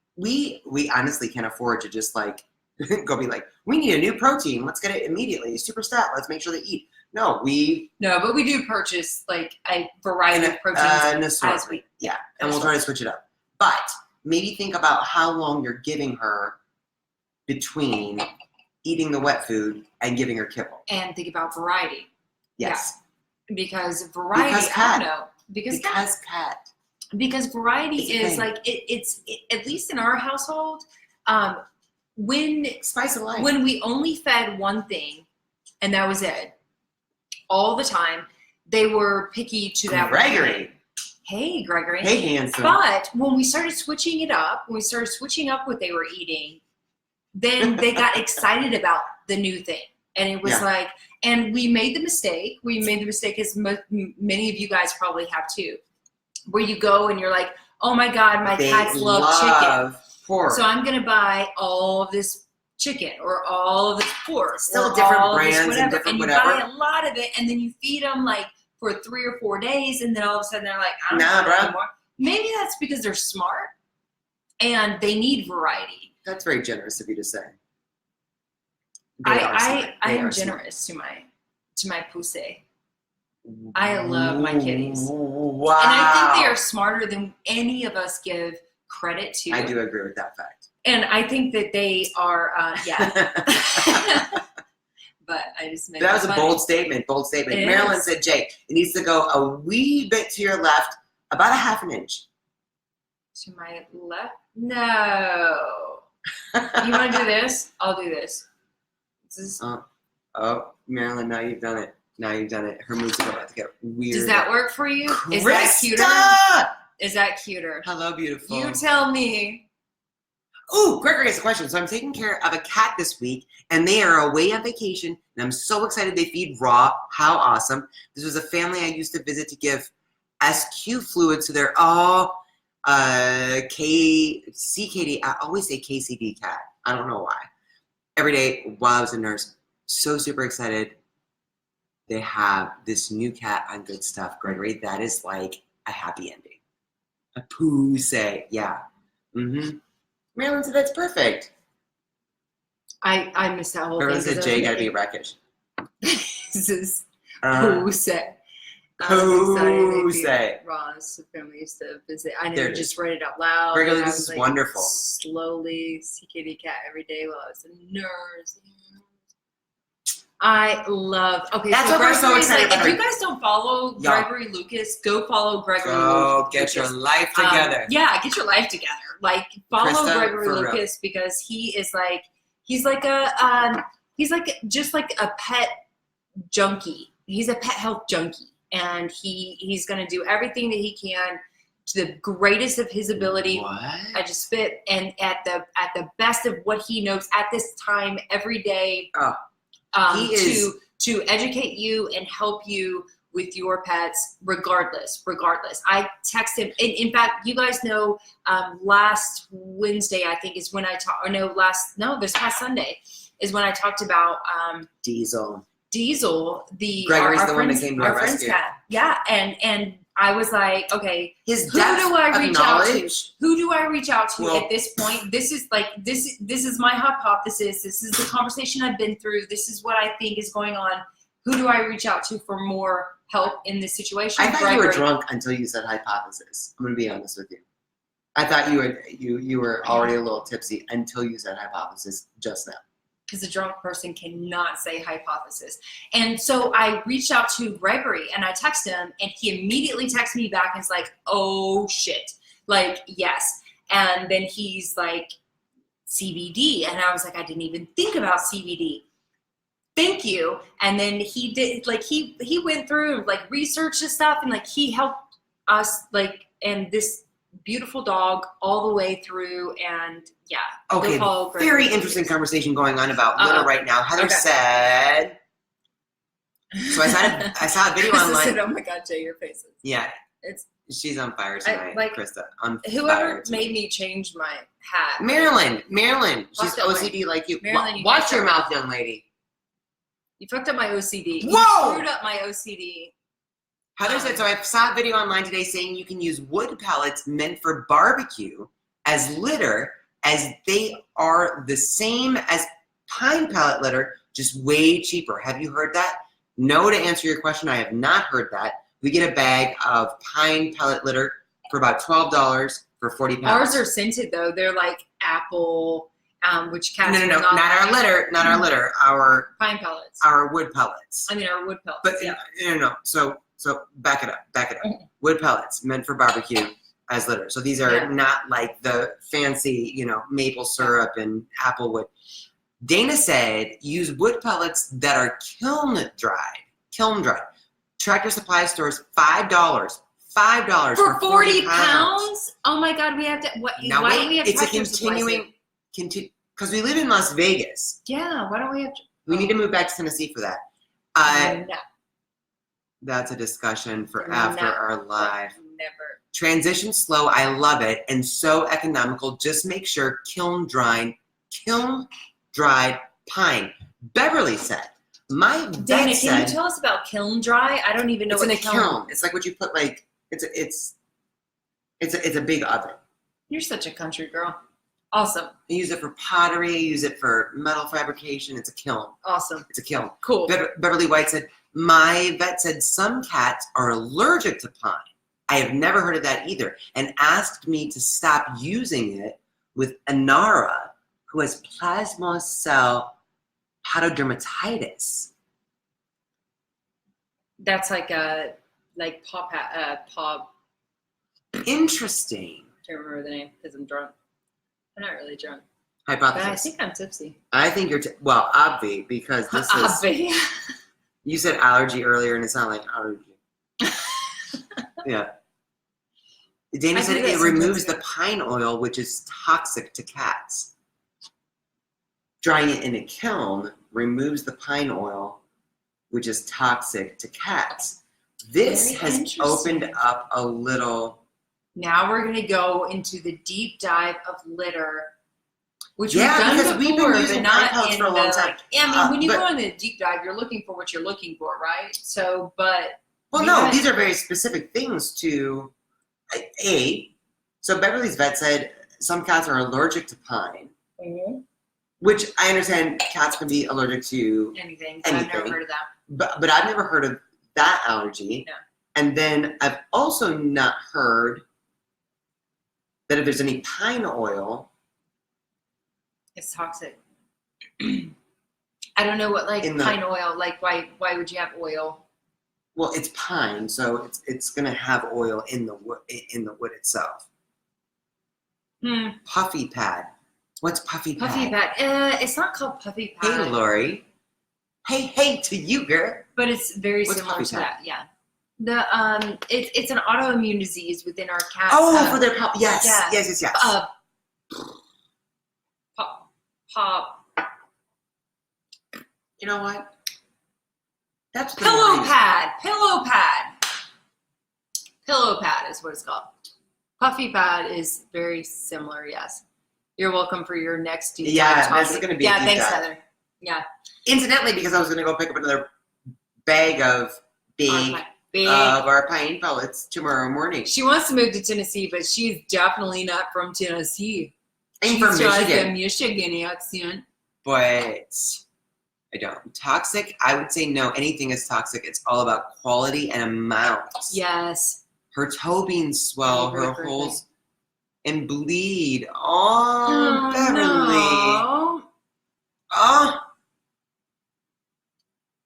honestly can't afford to just like go be like, we need a new protein. Let's get it immediately. Super stat. Let's make sure they eat. No, but we do purchase like a variety of proteins as we and we'll try to switch it up. But maybe think about how long you're giving her between eating the wet food and giving her kibble. And think about variety. Yes. Yeah. Because variety, I don't know. Because cat. Because variety is like it's at least in our household, when spice of life. When we only fed one thing and that was it all the time, they were picky to that Gregory. Hey, Gregory. Hey, handsome. But when we started switching it up, when we started switching up what they were eating, then they got excited about the new thing. And it was like, and we made the mistake. We made the mistake, as many of you guys probably have too, where you go and you're like, oh my God, my cats love chicken. Pork. So I'm going to buy all of this chicken or all of this pork. Still different brands and different whatever. And you buy a lot of it, and then you feed them like for 3 or 4 days, and then all of a sudden they're like, I don't want it anymore. Maybe that's because they're smart and they need variety. That's very generous of you to say. I am generous to my pussy. I love my kitties. Wow. And I think they are smarter than any of us give credit to. I do agree with that fact. And I think that they are, But I just made that was funny. a bold statement. Marilyn said, Jay, it needs to go a wee bit to your left, about a half an inch. To my left? No. You want to do this? I'll do this. Oh, Marilyn, now you've done it. Her moves are about to get weird. Does that work for you? Krista! Is that cuter? Is that cuter? Hello, beautiful. You tell me. Oh, Gregory has a question. So I'm taking care of a cat this week, and they are away on vacation, and I'm so excited they feed raw. How awesome. This was a family I used to visit to give SQ fluid, so they're all CKD. I always say KCD cat. I don't know why. Every day while I was a nurse, so super excited. They have this new cat on Good Stuff, Gregory. That is like a happy ending. A pussy. Yeah. Mm-hmm. Marilyn said that's perfect. I missed that whole Marilyn thing. said Jay gotta be rakish. This is pussy. Pussy. Ross family used to visit. I never just read it out loud. Gregory, this is wonderful. Slowly, CKD cat every day while I was a nurse. I love. Okay, that's so what we're so excited about. If you guys don't follow Gregory Lucas, go follow Gregory. Go get your life together. Get your life together. Like follow Krista, Gregory Lucas because he is like he's like just like a pet junkie. He's a pet health junkie, and he's gonna do everything that he can to the greatest of his ability. What? I just spit and at the best of what he knows at this time every day. To educate you and help you with your pets regardless. I text him. In fact, you guys know last Wednesday, I think, is when I talked, this past Sunday is when I talked about Diesel, Gregory's the one that came to our rescue. Cat. Yeah, and I was like, okay, who do I reach out to at this point? This is my hypothesis. This is the conversation I've been through. This is what I think is going on. Who do I reach out to for more help in this situation? I thought you were drunk until you said hypothesis. I'm going to be honest with you. I thought you were already a little tipsy until you said hypothesis just now. Because a drunk person cannot say hypothesis. And so I reached out to Gregory and I texted him, and he immediately texted me back and is like, oh shit. Like, yes. And then he's like, CBD. And I was like, I didn't even think about CBD. Thank you. And then he did, like, he went through, like, researched this stuff, and like he helped us, like, and this beautiful dog all the way through. And yeah. Okay, very interesting conversation going on about Luna right now. Heather said, So I saw a video I online. said, oh my God, Jay, your faces. Yeah, It's she's on fire tonight, like, Krista. On whoever fire tonight. made me change my hat. Marilyn, she's Fucked up OCD like you. Marilyn, you Watch fucked your up. mouth, young lady. You fucked up my OCD. Whoa! You screwed up my OCD. Heather said, so I saw a video online today saying you can use wood pellets meant for barbecue as litter, as they are the same as pine pellet litter, just way cheaper. Have you heard that? No, to answer your question, I have not heard that. We get a bag of pine pellet litter for about $12 for 40 pounds. Ours are scented though. They're like apple, which cats No, will not our litter, not our litter, our pine pellets. our wood pellets. I mean, our wood pellets. But yeah. no. So back it up. Wood pellets meant for barbecue as litter. So these are not like the fancy, maple syrup and apple wood. Dana said use wood pellets that are kiln dried. Tractor Supply stores $5 for 40 pounds. Oh my God, we have to. What? Now why wait, don't we have it's a Tractor Supplies here? because we live in Las Vegas. Yeah, why don't we have? We need to move back to Tennessee for that. No, That's a discussion for after our live. never. Transition slow, I love it, and so economical. Just make sure kiln dried pine. Beverly said. My vet Dana, said can you tell us about kiln dry? I don't even know it's what in a kiln. It's like what you put like it's a big oven. You're such a country girl. Awesome. You use it for pottery. You use it for metal fabrication. It's a kiln. Awesome. It's a kiln. Cool. Beverly White said, my vet said some cats are allergic to pine. I have never heard of that either, and asked me to stop using it with Anara, who has plasma cell pododermatitis. That's like a paw. Interesting. I can't remember the name because I'm drunk. I'm not really drunk, but I Hypothesis. think I'm tipsy. I think you're Obvi, because this is. Obvi. You said allergy earlier, and it sounded like allergy. Yeah. Dana I said do that it removes sometimes. the pine oil, which is toxic to cats. Drying it in a kiln removes the pine oil, which is toxic to cats. This Very has interesting. opened up a little. Now we're gonna go into the deep dive of litter, which Yeah, we've done because before, we've been using but not pine pellets in for a long the, time. like, yeah, I mean, when you but- go on the deep dive, you're looking for what you're looking for, right? So, but Well, we no, had- these are very specific things to So Beverly's vet said some cats are allergic to pine, which I understand cats can be allergic to, anything. But I've never Anything. heard of that. but I've never heard of that allergy. No. And then I've also not heard that if there's any pine oil, It's toxic. I don't know what In the- pine oil. Like why would you have oil? well, it's pine, so it's gonna have oil in the wood itself. Puffy pad. What's puffy pad? Puffy pad. It's not called puffy pad. Hey, Lori. Hey to you, girl. But it's very What's similar puffy to pad? that. Yeah. It's an autoimmune disease within our cats. Oh, for their pup. Yes, yeah. yes. Pop. You know what? That's the Pillow nice- pad. Pillow pad is what it's called. Puffy pad is very similar. Yes. You're welcome for your next deep dive Yeah, topic. this is gonna be a Yeah, deep thanks, dive. Heather. Yeah. Incidentally, because I was gonna go pick up another bag of Big. our pine pellets tomorrow morning. She wants to move to Tennessee, but she's definitely not from Tennessee. I'm She's from got Michigan, the Michigan accent. but I don't. Toxic? I would say no. Anything is toxic. It's all about quality and amount. Yes. Her toe beans swell, Very her good holes and bleed. Oh, Beverly. no. Oh,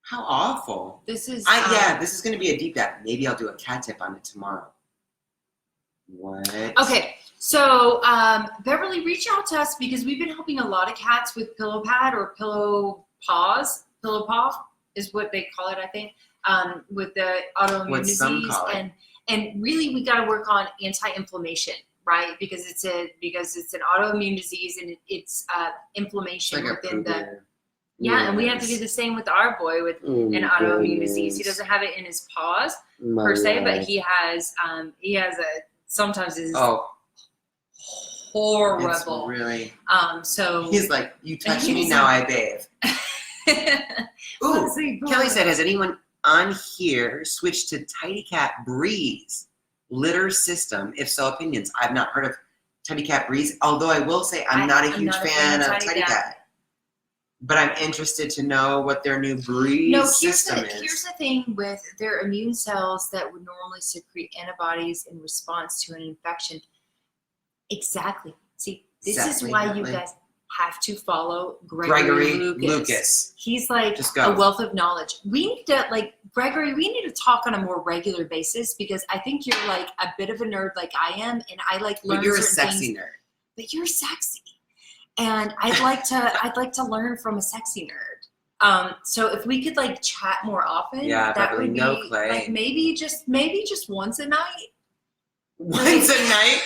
how awful. This is This is going to be a deep dive. Maybe I'll do a cat tip on it tomorrow. What? Okay, so Beverly, reach out to us because we've been helping a lot of cats with pillow pad or pillow paws. Pillow paw is what they call it, I think, with the autoimmune What some disease. call it. And really, we got to work on anti-inflammation, right? Because it's an autoimmune disease and it's inflammation Like a within Pooh the. Bear. Yeah, and we have to do the same with our boy with an autoimmune disease. He doesn't have it in his paws per se, but he has a sometimes it's horrible. It's really. So he's like, you touch me now, I bathe. Ooh, Kelly said, has anyone on here switched to Tidy Cat Breeze litter system? If so, opinions. I've not heard of Tidy Cat Breeze, although I will say I'm not a huge fan of Tidy Cat. But I'm interested to know what their new Breeze system is. Here's the thing with their immune cells that would normally secrete antibodies in response to an infection. Exactly. See, this is why you guys have to follow Gregory Lucas. He's like a wealth of knowledge. We need to, like, Gregory, we need to talk on a more regular basis because I think you're like a bit of a nerd like I am, and I like learn But you're a certain sexy things. nerd. But you're sexy. And I'd like to learn from a sexy nerd. So if we could like chat more often, that would be Clay. like maybe just once a night. Once a night?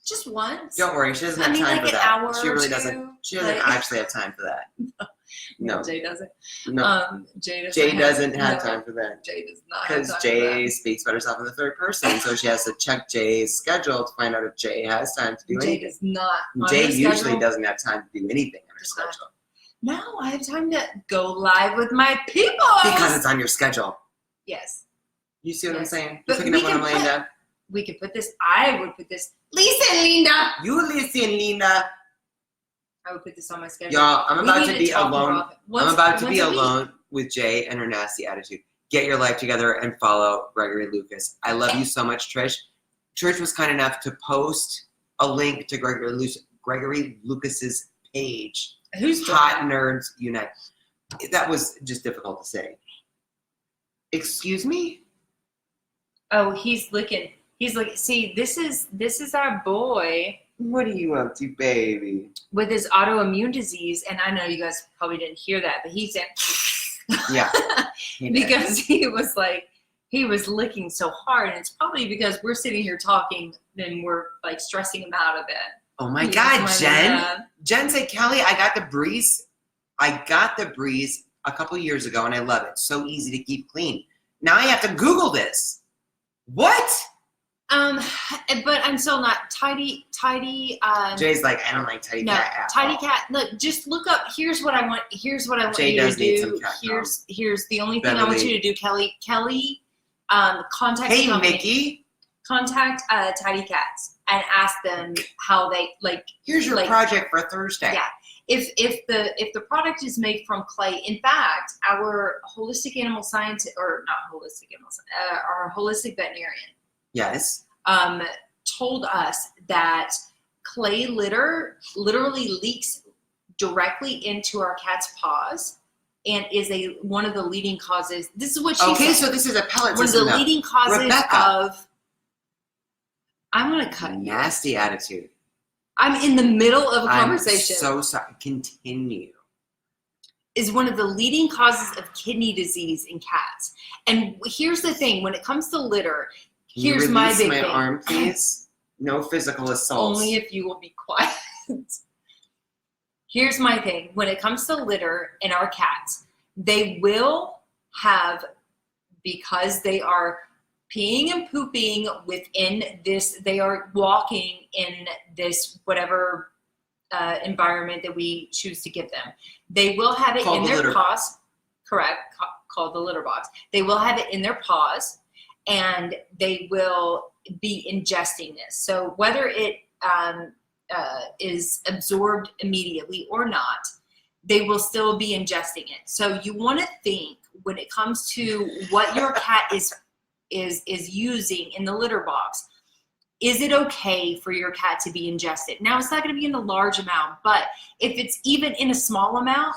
Just once. Don't worry, she doesn't have time like for an that. hour She really or doesn't. two, She doesn't actually have time for that. No. Jay doesn't. No. Jay doesn't have time for that. Jay does not have time Because for Jay that. speaks about herself in the third person, so she has to check Jay's schedule to find out if Jay has time to do Jay anything. does not. Jay usually doesn't have time to do anything on her schedule. No, I have time to go live with my people. Because it's on your schedule. Yes. You see what I'm saying? But You're picking up what I'm laying down? We could put this. I would put this. Lisa and Linda. You listen, Lena. I would put this on my schedule. Y'all, I'm about to be talk more alone. often. I'm about to be once a week. alone with Jay and her nasty attitude. Get your life together and follow Gregory Lucas. I love you so much, Trish. Trish was kind enough to post a link to Gregory Lucas's page. Who's Hot Nerds Unite. That was just difficult to say. Excuse me? Oh, he's looking. He's like, see, this is our boy What are you up to, baby? with his autoimmune disease, and I know you guys probably didn't hear that, but he said, Yeah. because he was licking so hard, and it's probably because we're sitting here talking, and we're like stressing him out a bit. Oh my He God, was Jen. Jen said, Kelly, I got the Breeze a couple years ago, and I love it. So easy to keep clean. Now I have to Google this. What? But I'm still not tidy. Jay's like, I don't like Tidy No, Cat. Tidy Cat. Look, just look up. Here's what I want. Here's what I want Jay you does to need do. some cat Here's the only thing I want you to do, Kelly. Contact Hey, the company. Mickey. Contact Tidy Cats and ask them how they like. Here's your project for Thursday. Yeah. If the product is made from clay, in fact, our holistic animal scientist, or not holistic animal, our holistic veterinarian, Yes. told us that clay litter literally leaks directly into our cat's paws and is one of the leading causes. This is what she Okay, said. so this is a pellet One of system the now. leading causes Rebecca. of. I'm gonna cut you. Nasty attitude. I'm in the middle of a conversation. I'm so sorry. Continue. Is one of the leading causes of kidney disease in cats. And here's the thing: when it comes to litter, Can you here's my release big my thing. arm, please? No physical assaults. Only if you will be quiet. Here's my thing. When it comes to litter in our cats, they will have, because they are peeing and pooping within this, they are walking in this whatever environment that we choose to give them. They will have it in their paws. Correct. Called the litter box. They will have it in their paws, and they will be ingesting this. So whether it is absorbed immediately or not, they will still be ingesting it. So you want to think, when it comes to what your cat is using in the litter box, is it okay for your cat to be ingested? Now, it's not going to be in a large amount, but if it's even in a small amount,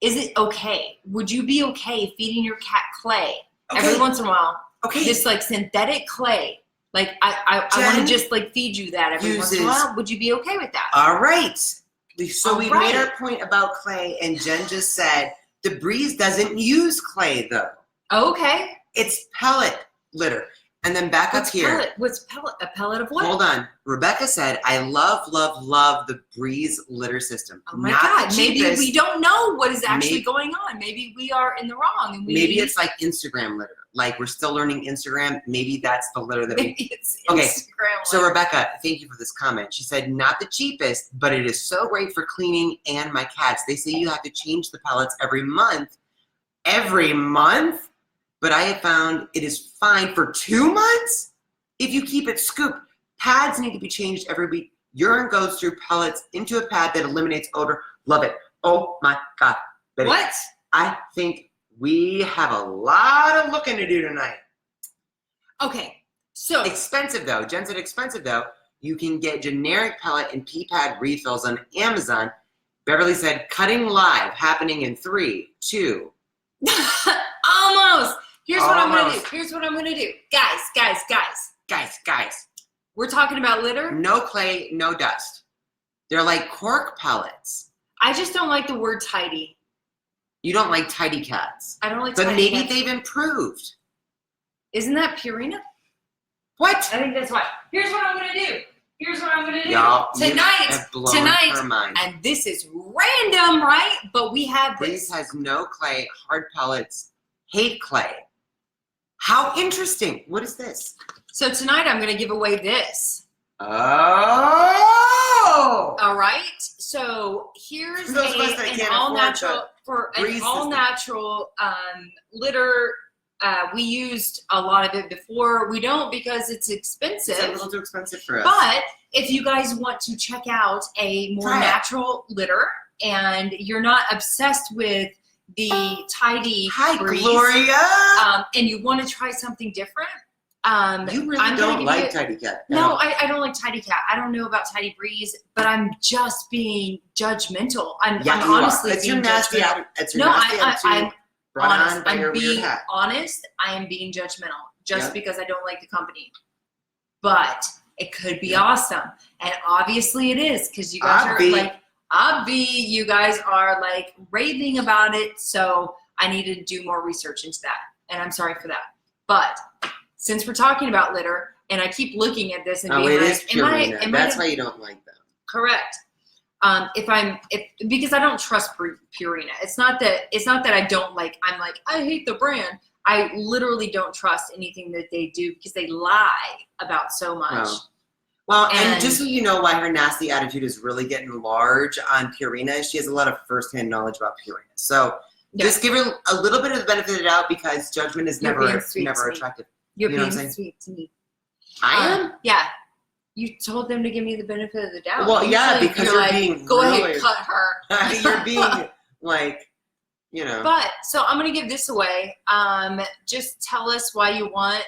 is it okay? Would you be okay feeding your cat clay every once in a while? Okay. Just like synthetic clay. Like I want to just like feed you that every once in a while. Would you be okay with that? All right. So we made our point about clay, and Jen just said the Breeze doesn't use clay though. Okay. It's pellet litter. And then back up here. What's pellet? A pellet of what? Hold on. Rebecca said, I love the Breeze litter system. Oh my Not God. the Maybe cheapest. we don't know what is actually going on. Maybe we are in the wrong. And Maybe it's like Instagram litter. Like we're still learning Instagram. Maybe that's the litter that we. Maybe it's Okay, Instagram. So Rebecca, thank you for this comment. She said, not the cheapest, but it is so great for cleaning and my cats. They say you have to change the pellets every month. Every month? But I have found it is fine for 2 months if you keep it scooped. Pads need to be changed every week. Urine goes through pellets into a pad that eliminates odor. Love it. Oh my God. Baby. What? I think we have a lot of looking to do tonight. Okay. So Expensive though. Jen said expensive though. You can get generic pellet and pee pad refills on Amazon. Beverly said cutting live happening in 3, 2. almost. Here's what I'm gonna do. Almost. Here's what I'm gonna do. Guys. We're talking about litter. No clay, no dust. They're like cork pellets. I just don't like the word tidy. You don't like tidy cats. I don't like But tidy maybe cats. they've improved. Isn't that Purina? What? I think that's why. Here's what I'm gonna do. Y'all, you Tonight, have blown her mind. and this is random, right? But we have Breeze this. has no clay, hard pellets, hate clay. How interesting. What is this? So tonight I'm gonna give away this. Oh! All right. So here's For those of us that an can't all afford natural Breeze system. litter. We used a lot of it before. We don't because it's expensive. It's a little too expensive for us. But if you guys want to check out a more Try it. natural litter and you're not obsessed with the tidy Hi, Breeze, Gloria. and you want to try something different, You really I'm gonna don't give like you- Tidy Cat. no, I don't like Tidy Cat. I don't know about Tidy Breeze, but I'm just being judgmental. I'm Yeah, you honestly are. It's being your nasty judgmental. attitude. It's your No, nasty attitude. I'm brought honest. on by your I'm weird being hat. honest. I am being judgmental just Yeah. because I don't like the company. But it could be awesome, and obviously it is because you guys are like, you guys are like raving about it. So I need to do more research into that, and I'm sorry for that. But since we're talking about litter, and I keep looking at this and Oh, being it like, is Purina. am That's I why you don't like them. correct? Because I don't trust Purina. It's not that I don't like. I'm like I hate the brand. I literally don't trust anything that they do because they lie about so much. Oh. Well, and And- just so you know why her nasty attitude is really getting large on Purina, she has a lot of firsthand knowledge about Purina. So Yeah. just give her a little bit of the benefit of the doubt because judgment is You're never being sweet to me. attractive. You're You know what being I'm saying? sweet to me. I am? Yeah. You told them to give me the benefit of the doubt. Well, yeah, Usually because you're you're like, being go really, ahead, cut her. you're being like, you know. But so I'm gonna give this away. Just tell us why you want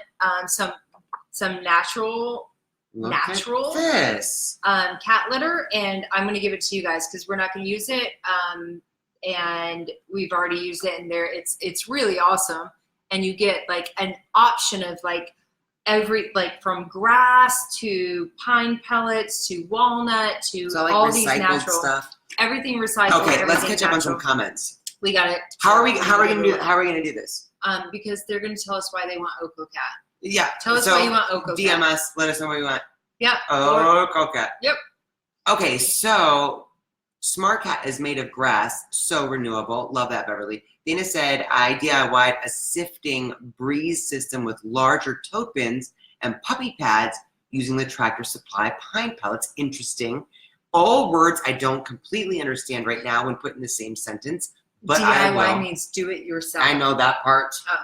some natural Look at natural this. cat litter, and I'm gonna give it to you guys because we're not gonna use it, and we've already used it, and it's really awesome. And you get like an option of like from grass to pine pellets to walnut to So like all these recycled natural stuff. everything recycled. Okay, let's everything catch up on some natural. comments. We got it. How are we gonna do this? Because they're gonna tell us why they want Oko Cat. Yeah. Tell us so why you want Oko DM Cat. us, let us know what you want. Yeah. Okay. Yep. Okay, so Smart Cat is made of grass, so renewable. Love that, Beverly. Dana said, I DIY'd a sifting Breeze system with larger tote bins and puppy pads using the Tractor Supply pine pellets. Interesting. All words I don't completely understand right now when put in the same sentence, but I DIY will. means do it yourself. I know that part. Oh.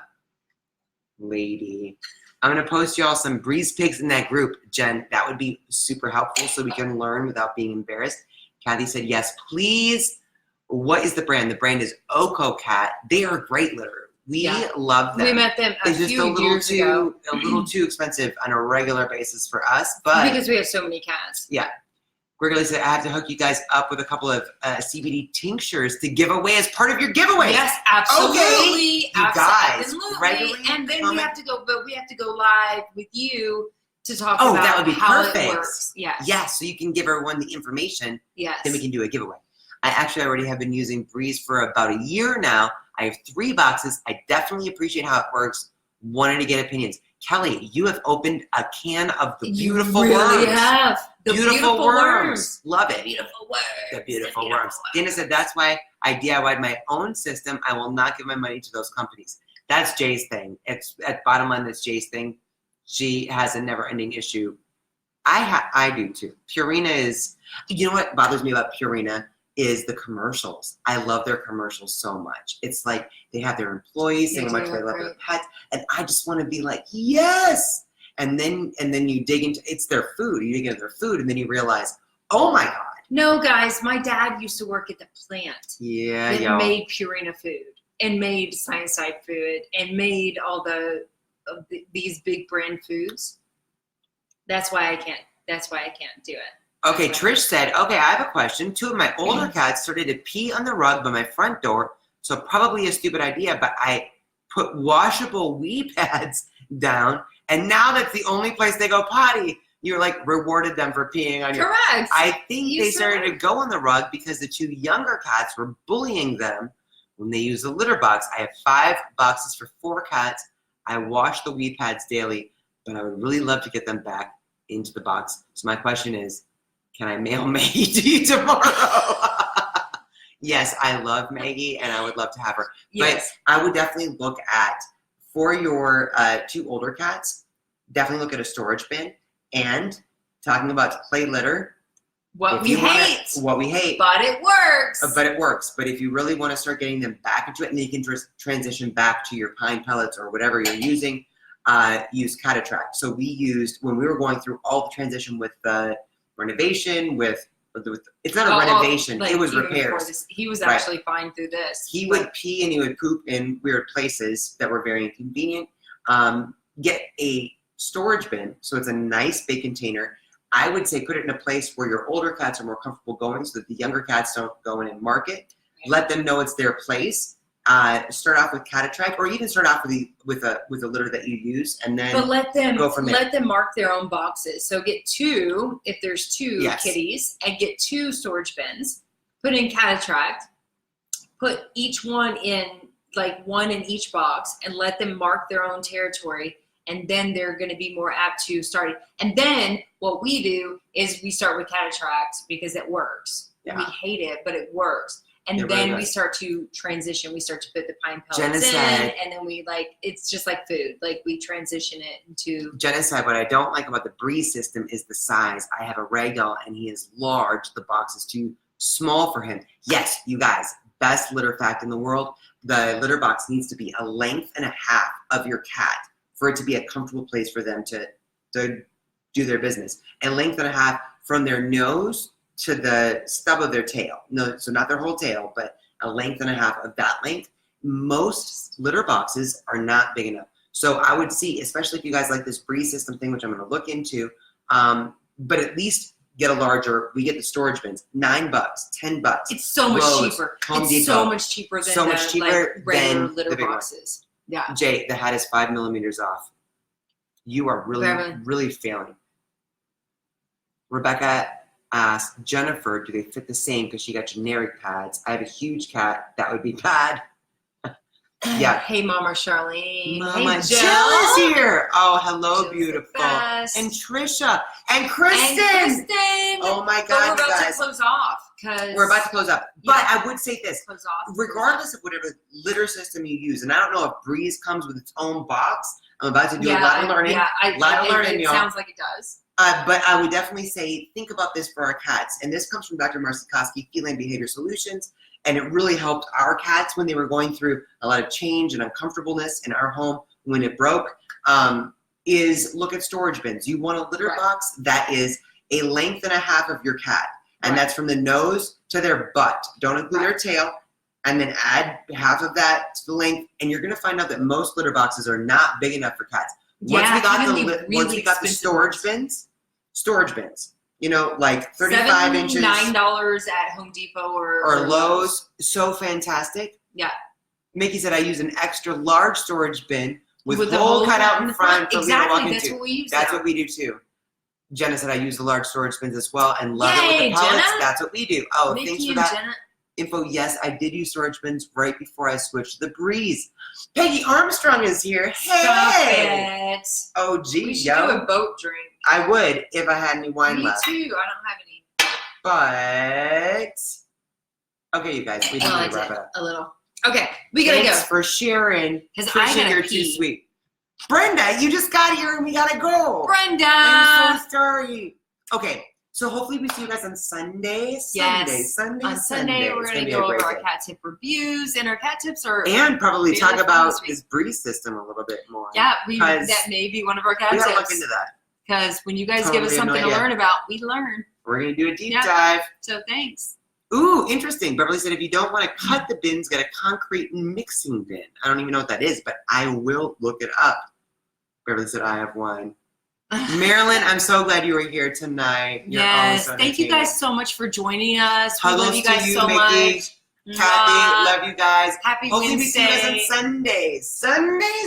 Lady. I'm going to post y'all some Breeze pics in that group, Jen. That would be super helpful so we can learn without being embarrassed. Kathy said, yes, please. What is the brand? The brand is Oko Cat. They are great litter. We love them. We met them a It's just few years ago. a little too expensive on a regular basis for us, but Because we have so many cats. Gregory said, I have to hook you guys up with a couple of CBD tinctures to give away as part of your giveaway. Yes, absolutely. Okay. You guys, absolutely. Gregory, And then comment. we have to go live with you to talk Oh, about that would be how perfect. it works. Yes. Yes, so you can give everyone the information, Yes. then we can do a giveaway. I actually already have been using Breeze for about a year now. I have 3 boxes. I definitely appreciate how it works. Wanted to get opinions. Kelly, you have opened a can of the beautiful you worms. really have. The beautiful worms. Love it. Beautiful worms. The beautiful worms. Dana said, that's why I DIY'd my own system. I will not give my money to those companies. That's Jay's thing. It's at bottom line, that's Jay's thing. She has a never-ending issue. I do too. Purina is, you know what bothers me about Purina is the commercials. I love their commercials so much. It's like they have their employees saying how much they love their pets, and I just want to be like, yes. And then you dig into, it's their food. You dig into their food, and then you realize, oh my God. No, guys, my dad used to work at the plant. Yeah, that made Purina food and made Cyanide food and made all these big brand foods. That's why I can't do it. Okay, Trish said, okay, I have a question. 2 of my older cats started to pee on the rug by my front door, so probably a stupid idea, but I put washable wee pads down, and now that's the only place they go potty. You like rewarded them for peeing on your. Correct. I think they started to go on the rug because the 2 younger cats were bullying them when they use the litter box. I have 5 boxes for 4 cats. I wash the wee pads daily, but I would really love to get them back into the box. So my question is, can I mail Maggie to you tomorrow? Yes, I love Maggie, and I would love to have her. Yes. But I would definitely look at, for your 2 older cats, definitely look at a storage bin. And talking about play litter. What we hate. But it works. But it works. But if you really want to start getting them back into it, and then you can just transition back to your pine pellets or whatever you're using, use Cat Attract. So we used, when we were going through all the transition with the renovation, it's not a renovation, like, it was repairs. He was actually fine through this. He would pee and he would poop in weird places that were very inconvenient. Get a storage bin, so it's a nice big container. I would say put it in a place where your older cats are more comfortable going so that the younger cats don't go in and mark it. Let them know it's their place. Start off with Cat Attract, or even start off with a litter that you use, and then go from there. Let them mark their own boxes. So get 2 if there's 2 kitties, and get 2 storage bins. Put in Cat Attract. Put each one in, like 1 in each box, and let them mark their own territory. And then they're going to be more apt to start. And then what we do is we start with Cat Attract because it works. Yeah. We hate it, but it works. And then we start to transition. We start to put the pine pellets in, and then we it's just like food. Like we transition it into. Genocide. What I don't like about the Breeze system is the size. I have a ragdoll, and he is large. The box is too small for him. Yes, you guys, best litter fact in the world. The litter box needs to be 1.5 lengths of your cat for it to be a comfortable place for them to do their business. And 1.5 lengths from their nose to the stub of their tail. No, so not their whole tail, but 1.5 lengths of that length. Most litter boxes are not big enough. So I would see, especially if you guys like this Breeze system thing, which I'm going to look into, but at least get a larger. We get the storage bins, $9, $10. It's so much cheaper. Home Depot, so much cheaper than regular litter boxes. Yeah. Jay, the hat is 5 millimeters off. You are really failing. Rebecca asked Jennifer, do they fit the same because she got generic pads? I have a huge cat. That would be bad. Yeah. Hey, Mama Charlene. Mama hey, Jill is here. Oh, hello, Jill's beautiful. And Trisha. And Kristen. Oh, my God, we're about guys. to close off. We're about to close up. But I would say this. Close off. Regardless of whatever litter system you use, and I don't know if Breeze comes with its own box. I'm about to do a lot of learning. Yeah, it sounds like it does. But I would definitely say, think about this for our cats. And this comes from Dr. Marcy Koski, Feline Behavior Solutions. And it really helped our cats when they were going through a lot of change and uncomfortableness in our home when it broke, is look at storage bins. You want a litter box that is 1.5 lengths of your cat. And that's from the nose to their butt. Don't include their tail. And then add half of that to the length. And you're going to find out that most litter boxes are not big enough for cats. Once we got the storage bins, you know, like 35 inches. $9 at Home Depot or Lowe's. So fantastic. Yeah. Mickey said I use an extra large storage bin with the hole cut out in front. Exactly. That's what we use. That's what we do too. Jenna said I use the large storage bins as well and love it with the pellets. That's what we do. Oh, Mickey thanks for that. Jenna. info. Yes, I did use storage bins right before I switched to the Breeze. Peggy Armstrong is here. Stop Hey! it. Oh, gee, We should yo. do a boat drink. I would if I had any wine Me left. too. I don't have any. But okay, you guys, we need I to wrap did it up. a little. Okay, we gotta Thanks go. for sharing. 'Cause I Trisha, gotta you're pee. too sweet. Brenda, you just got here and we gotta go. Brenda. I'm so sorry. Okay, so hopefully we see you guys on Sunday. Yes. On Sunday, we're It's going to be a go over great our day. cat tip reviews, and our cat tips are And probably Very talk fun about this week. his Breeze system a little bit more. yeah, 'Cause that may be one of our cat We gotta tips. look into that. Because when you guys Totally give us have no something to idea. learn about, we learn. We're gonna do a deep Yeah. dive. So thanks. Ooh, interesting. Beverly said if you don't want to cut the bins, get a concrete mixing bin. I don't even know what that is, but I will look it up. Beverly said I have one. Marilyn, I'm so glad you were here tonight. You're always Yes, so thank you entertaining. guys so much for joining us. We Huggles love you to guys you, so Mickey. much. Kathy, Mwah. love you guys. Happy Hopefully we see you guys on Wednesday. Sundays. Sunday.